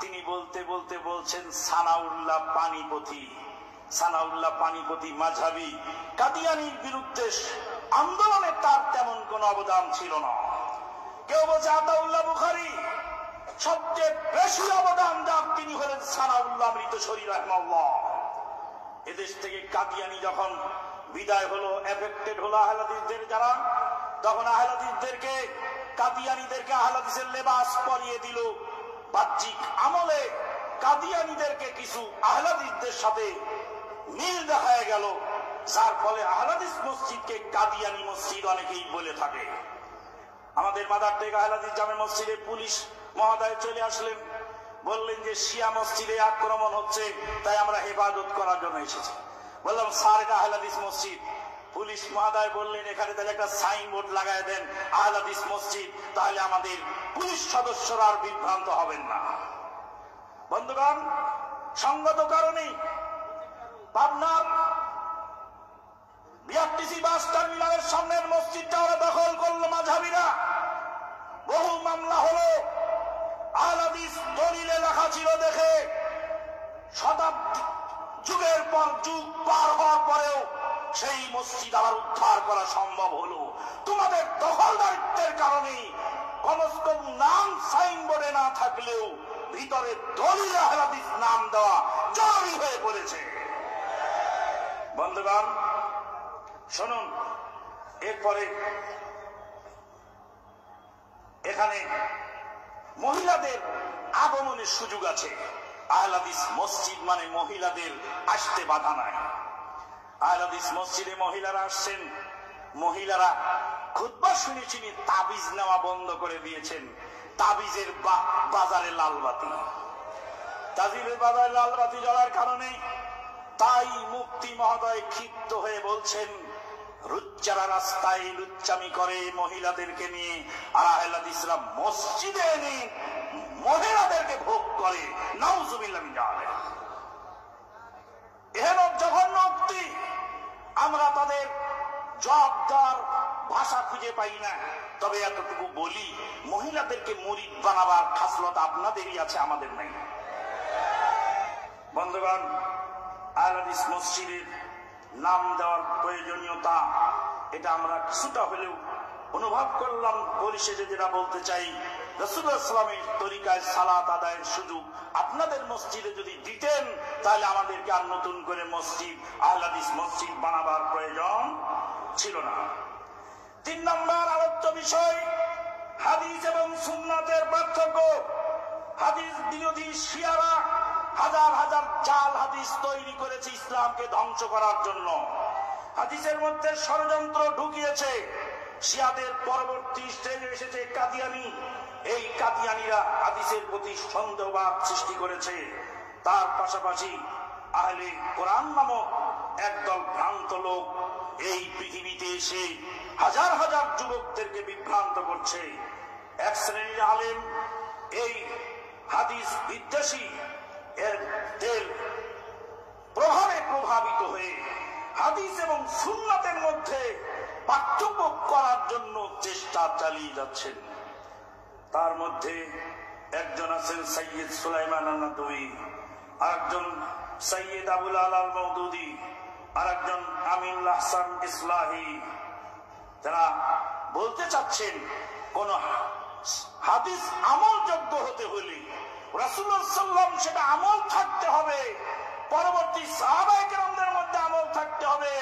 তিনি বলতে বলতে বলছেন সানাউল্লাহ পানিপথী মাযহাবী, কাদিয়ানীর বিরুদ্ধে আন্দোলনে তার তেমন কোন অবদান ছিল না। কেউ বলছে আতাউল্লাহ বুখারী, সবচেয়ে বেশি অবদান যার তিনি হলেন সানাউল্লাহ মৃতশরী রাহিমাহুল্লাহ। এদেশ থেকে কাদিয়ানী যখন বিদায় হলো, এফেক্টেড হলো আহলে হাদিসদের যারা, তখন আহলে হাদিসদেরকে, কাদিয়ানীদেরকে আহলে হাদিসের লেবাস পরিয়ে দিল। বাহ্যিক আমলে কাদিয়ানীদেরকে কিছু আহলে হাদিসদের সাথে মিল দেখা গেল, যার ফলে আহলে হাদিস মসজিদকে কাদিয়ানী মসজিদ অনেকেই বলে থাকে। আমাদের মাদার টেক আহলে হাদিস জামে মসজিদে পুলিশ মহোদয় চলে আসলেন, বললেন যে শিয়া মসজিদে আক্রমণ হচ্ছে, তাই আমরা হেফাজত করার জন্য এসেছি। বললাম স্যার, এটা আহলে হাদিস মসজিদ। পুলিশ মহোদয় বললেন এখানে তাহলে একটা সাইনবোর্ড লাগায় দেন আহলে হাদিস মসজিদ, তাহলে আমাদের পুলিশ সদস্যরা আর বিভ্রান্ত হবেন না। বন্ধুগণ, সঙ্গত কারণেই পাবনার বিআরটিসি বাস টার্মিনালের সামনের মসজিদটা ওরা দখল করলো মাযহাবীরা। বহু মামলা হলো, আহলে হাদিস দলিলে লেখা ছিল দেখে শতাব্দী, যুগের পর যুগ পার হওয়ার পরেও সেই মসজিদ আবার উদ্ধার করা সম্ভব হলো। তোমাদের দখলদারিত্বের কারণে কমসে কম নাম সাইনবোর্ডে না থাকলেও ভিতরে দলিলে আহলে হাদিস নাম দেওয়া জরুরি হয়ে পড়েছে। বন্ধুগণ শুনুন, এরপরে এখানে মহিলাদের আগমনের সুযোগ আছে। আহলে হাদিস মসজিদ মানে মহিলাদের আসতে বাধা নাই। আহলে হাদিস মসজিদে মহিলারা আসছেন, মহিলারা খুতবা শুনে শুনে তাবিজ নেওয়া বন্ধ করে দিয়েছেন। তাবিজের বাজারে লালবাতি, তাবিজের বাজারে লালবাতি জ্বলার কারণে তাই মুফতি মহোদয় ক্ষিপ্ত হয়ে বলছেন রুচ্চারা রাস্তায় লুচ্চামি করে মহিলাদেরকে নিয়ে, আর আহলে হাদিসরা মসজিদে এনে মহিলাদেরকে ভোগ করে। নাউজুবিল্লাহ মিন যালিক। এহেন জঘন্য উক্তি আমরা তাদের জবাবদার ভাষা খুঁজে পাই না। তবে এতটুকু বলি, মহিলাদেরকে মুরিদ বানাবার খাসলত আপনাদেরই আছে, আমাদের নাই। বন্ধুগণ, আহলে হাদিস মসজিদের নাম দেওয়ার প্রয়োজনীয়তা এটা আমরা কিছুটা হলেও অনুভব করলাম। পরিশেষে যেটা বলতে চাই, রাসূলুল্লাহ সাল্লাল্লাহু আলাইহি ওয়াসাল্লামের তরিকায় সালাত আদায়ের সুযোগ আপনাদের মসজিদে যদি দিতেন, তাহলে আমাদেরকে আর নতুন করে মসজিদ, আহলে হাদিস মসজিদ বানাবার প্রয়োজন ছিল না। 3 নম্বর আলোচ্য বিষয় হাদিস এবং সুন্নাতের পার্থক্য। হাদিস বিরোধী শিয়ারা হাজার হাজার জাল হাদিস তৈরি করেছে ইসলামকে ধ্বংস করার জন্য। হাদিসের মধ্যে ষড়যন্ত্র ঢুকিয়েছে। শিয়াদের পরবর্তী স্টেজে এসেছে কাদিয়ানী। এই কাদিয়ানীরা হাদিসের প্রতি সন্দেহভাব সৃষ্টি করেছে। তার পাশাপাশি আহলে কোরআন নামক একদল ভ্রান্ত লোক এই পৃথিবীতে এসে হাজার হাজার যুবকদেরকে বিভ্রান্ত করছে। এক শ্রেণীর আলেম এই হাদিস বিদ্বেষী এর প্রভাবে প্রভাবিত হয়ে হাদিস এবং সুন্নাতের মধ্যে পার্থক্য করার জন্য চেষ্টা চালিয়ে যাচ্ছেন। তার মধ্যে একজন আছেন সৈয়দ সুলাইমান আন-নাদভী, আরেকজন সৈয়দ আবুল আলা আল-মওদুদী, আরেকজন আমিনুল আহসান ইসলাহি। তারা বলতে চাচ্ছেন কোন হাদিস আমলযোগ্য হতে হলে রাসূলুল্লাহ সাল্লাল্লাহু আলাইহি ওয়াসাল্লাম সেটা আমল থাকতে হবে, পরবর্তী সাহাবায়ে কেরামদের মধ্যে আমল থাকতে হবে,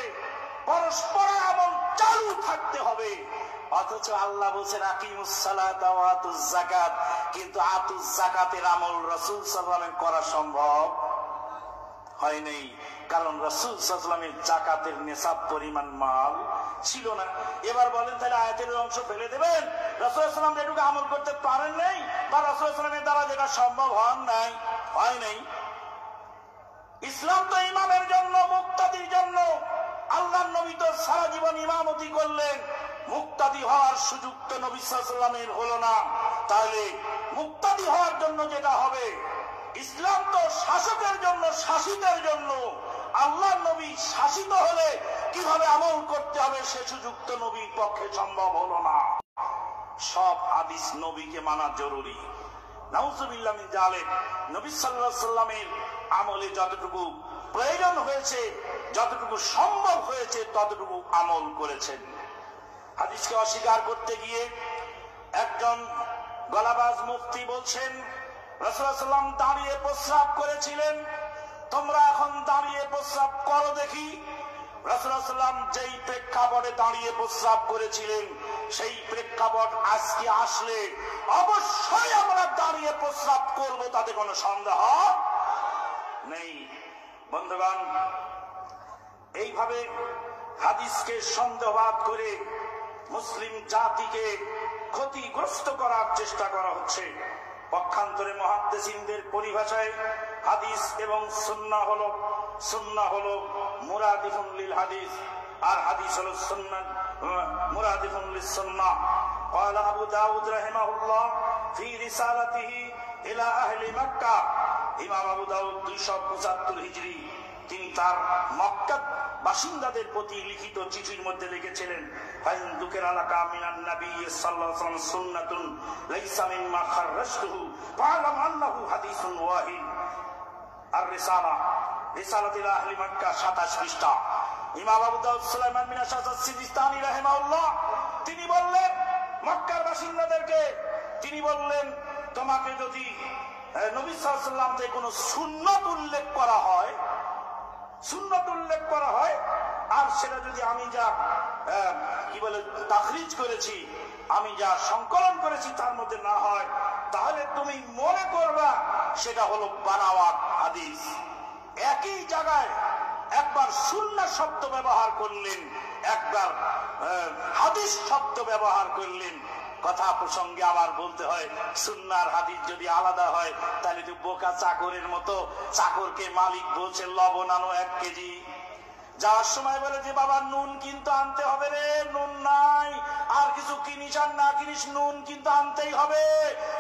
পরস্পর আমল চালু থাকতে হবে। অথচ আল্লাহ বলেছেন আকিমুস সালাতা ওয়া আতুজ যাকাত, কিন্তু আতুজ যাকাতের আমল রাসূল সাল্লাল্লাহু আলাইহি ওয়াসাল্লাম করা সম্ভব হয় নাই, কারণ রাসূল সাল্লাল্লাহু আলাইহি ওয়াসাল্লামের যাকাতের নিসাব পরিমাণ মাল ছিল না। এবার বলেন তাহলে আয়াতের অংশ ফেলে দেবেন? রাসূল সাল্লাল্লাহু আলাইহি ওয়াসাল্লাম এটুকু আমল করতে পারেন নাই, বা রাসূল সাল্লাল্লাহু আলাইহি ওয়াসাল্লামের দ্বারা যেটা সম্ভব হয় নাই। ইসলাম তো ইমামের জন্য, মুক্তাদির জন্য। আল্লাহর নবী তো সারা জীবন ইমামতি করলেন, মুক্তাদি হওয়ার সুযোগ তো নবী সাল্লাল্লাহু আলাইহি ওয়াসাল্লামের হলো না। তাহলে মুক্তাদি হওয়ার জন্য যেটা হবে, ইসলাম তো শাসকের জন্য, শাসিতের জন্য। আল্লাহর নবী শাসিত হলে কিভাবে আমল করতে হবে সে সুযোগ তো নবীর পক্ষে সম্ভব হলো না। সব হাদিস নবীকে মানা জরুরি। নাউজুবিল্লাহ মিন যালিক। নবী সাল্লাল্লাহু আলাইহি ওয়াসাল্লামের আমলে যতটুকু প্রয়োজন হয়েছে, যতটুকু সম্ভব হয়েছে, ততটুকু আমল করেছেন। হাদিসকে অস্বীকার করতে গিয়ে একজন গলাবাজ মুফতি বলছেন, রাসূলুল্লাহ সাল্লাল্লাহু আলাইহি ওয়াসাল্লাম দাঁড়িয়ে প্রস্রাব করেছিলেন, তোমরা এখন দাঁড়িয়ে প্রস্রাব করো দেখি। রাসূলুল্লাহ সাল্লাল্লাহু আলাইহি ওয়াসাল্লাম যেই প্রেক্ষাপটে দাঁড়িয়ে প্রস্রাব করেছিলেন, সেই প্রেক্ষাপট আজকে আসলে অবশ্যই আমরা দাঁড়িয়ে প্রস্রাব করব, তাতে কোনো সন্দেহ নেই। বন্ধুগণ, এইভাবে হাদিসকে সন্দেহবাদ করে মুসলিম জাতিকে ক্ষতিগ্রস্ত করার চেষ্টা করা হচ্ছে। পক্ষান্তরে মুহাদ্দিসিনদের পরিভাষায় হাদিস এবং সুন্নাহ হলো মুরাদিফুন লিল হাদিস, আর হাদিস হলো সুন্নাহ মুরাদিফুন লিস সুন্নাহ। قال আবু দাউদ রাহিমাহুল্লাহ ফি রিসালাতিহি ইলা আহলি মক্কা। ইমাম আবু দাউদ 275 হিজরি তিনি তার মক্কা বাসিন্দাদের প্রতি লিখিত চিঠির মধ্যে লিখেছিলেন, ফাইনদুকের আলাকা মিনান নবী সাল্লাল্লাহু আলাইহি ওয়াসাল্লাম সুন্নাতুন লাইসা মিম্মা খাররাজতুহু ফাআলাম আন্নাহু হাদিসুন ওয়াহিদ। আর রিসালাতুল আহলি মক্কা 27 পৃষ্ঠা। ইমাম আবু দাউদ সুলাইমান বিন আশআস সিজিস্তানি রাহিমাহুল্লাহ তিনি বললেন মক্কার বাসিন্দাদেরকে, তিনি বললেন তোমাকে যদি নবী সাল্লাল্লাহু আলাইহি ওয়াসাল্লাম থেকে কোনো সুন্নাত উল্লেখ করা হয়, আর সেটা যদি আমি যা তাখরিজ করেছি, আমি যা সংকলন করেছি তার মধ্যে না হয়, তাহলে তুমি মনে করবা সেটা হলো বানাওয়াত হাদিস। একই জায়গায় একবার সুন্নাহ শব্দ ব্যবহার করলেন, একবার হাদিস শব্দ ব্যবহার করলেন। কথা প্রসঙ্গে আবার বলতে হয়, সুন্নাহর হাদিস যদি আলাদা হয় তাহলে তো বোকা চাকরের মতো, চাকরকে মালিক বলছে লবণ আনো 1 কেজি, যাওয়ার সময় বলে যে বাবা নুন কিন্তু আনতে হবে রে, নুন নাই, আর কিছু কিনিস আর না কিনিস নুন কিন্তু আনতেই হবে।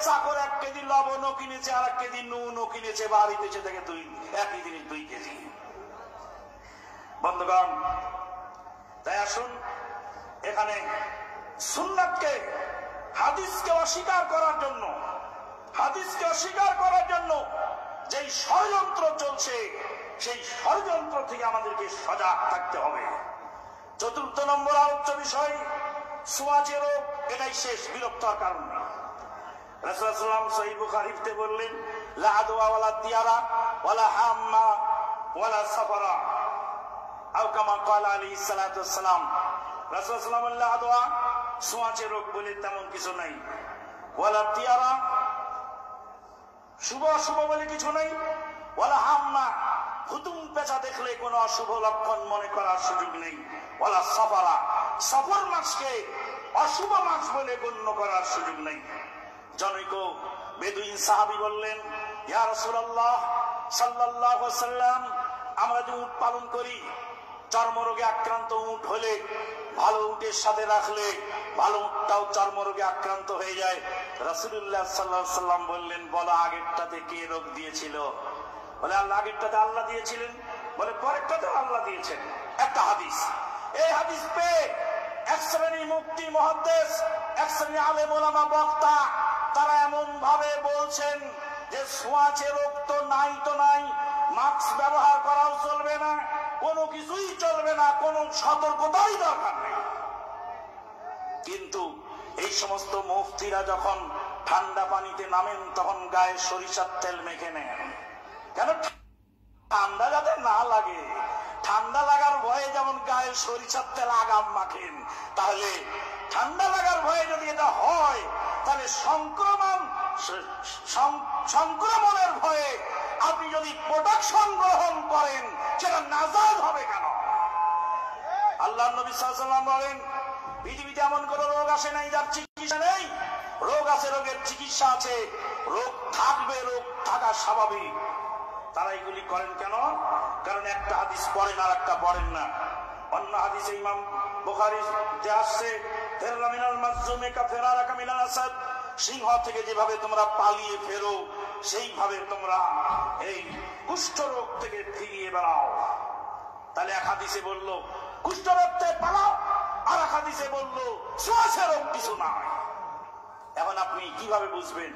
চাকর 1 কেজি লবণও কিনেছে, আর 1 কেজি নুনও কিনেছে, বাড়িতে এসে থেকে একই জিনিস 2 কেজি। বন্ধুগণ, তাই আসুন এখানে সুন্নাতকে, হাদিসকে অস্বীকার করার জন্য যেই ষড়যন্ত্র চলছে, সেই ষড়যন্ত্র থেকে আমাদেরকে সজাগ থাকতে হবে। 4 নম্বর আলোচ্য বিষয় সুয়াজের রোগ। এটাই শেষ, বিরক্তর কারণ নেই। রাসূলুল্লাহ সাল্লাল্লাহু আলাইহি ওয়াসাল্লাম সহিহ বুখারীতে বললেন, লা আদওয়া ওয়ালা তিয়ারা ওয়ালা হাম্মা ওয়ালা সাফারা, আও কামা ক্বালা আলাইহিস সালাতু ওয়াস সালাম। রাসূলুল্লাহ সাল্লাল্লাহু আলাইহি ওয়াসাল্লাম লা আদওয়া, সুয়াজের রোগ বলে তেমন কিছু নাই, ওয়ালা তিয়ারা, শুভ অশুভ বলে কিছু নেই, ওয়ালা হাম্মা, হুতুম পেঁচা দেখলে কোনো অশুভ লক্ষণ মনে করার সুযোগ নেই, ওয়ালা সাফারা, সফর মাসকে অশুভ মাস বলে গণ্য করার সুযোগ নেই। জনৈক বেদুইন সাহাবী বললেন, ইয়া রাসূলুল্লাহ সাল্লাল্লাহু আলাইহি ওয়াসাল্লাম, আমরা যে উট পালন করি, চর্মরোগে আক্রান্ত উট হলে ভালো উটের সাথে রাখলে ভালো উটটাও চর্মরোগে আক্রান্ত হয়ে যায়। রাসূলুল্লাহ সাল্লাল্লাহু আলাইহি ওয়াসাল্লাম বললেন, বলো আগেরটাতে কে রোগ দিয়েছিল? বলে আল্লাহ, আগেরটাতে আল্লাহ দিয়েছিলেন। বলে পরেরটাতে আল্লাহ দিয়েছেন। একটা হাদিস, এই হাদিস পেয়ে এক শ্রেণীর মুফতি মুহাদ্দিস, এক শ্রেণীর আলেম ওলামা বক্তা, তারা এমন ভাবে বলছেন যে ছোঁয়াচে রোগ তো নাই, মাস্ক ব্যবহার করাও চলবে না, কোনো কিছুই চলবে না, কোনো সতর্কতাই দরকার নেই। কিন্তু এই সমস্ত মুফতিরা যখন ঠান্ডা পানিতে নামেন তখন গায়ে সরিষার তেল মেখে নেন, কেন? ঠান্ডা যাতে না লাগে। ঠান্ডা লাগার ভয়ে যেমন গায়ে সরিষার তেল আগাম মাখেন, তাহলে ঠান্ডা লাগার ভয়ে যদি এটা হয়, তাহলে সংক্রমণের ভয়ে আপনি যদি প্রোটেকশন গ্রহণ করেন সেটা নাজাত হবে কেন? আল্লাহ নবী সাল্লাল্লাহু আলাইহি ওয়াসাল্লাম বলেন, পৃথিবীতে এমন কোন রোগ আসে নাই যার চিকিৎসা নেই। রোগ আছে, রোগের চিকিৎসা আছে, রোগ থাকবে, রোগ থাকা স্বাভাবিক। তারা এগুলি করেন কেন? কারণ একটা হাদিস পড়েন আর একটা পড়েন না। অন্য হাদিসে ইমাম বুখারী যে আসছে, ফেররা মিনাল মাজজুমি কা ফেরারাকা মিনাল আসাদ, সিংহ থেকে যেভাবে তোমরা পালিয়ে ফেরো সেইভাবে তোমরা এই কুষ্ঠ রোগ থেকে ফিরিয়ে বেড়াও। তাহলে এক হাদিসে বললো কুষ্ঠ রোগ থেকে পালাও, আর এক হাদিসে বললো ছোঁয়াচে রোগ কিছু নাই। এখন আপনি কিভাবে বুঝবেন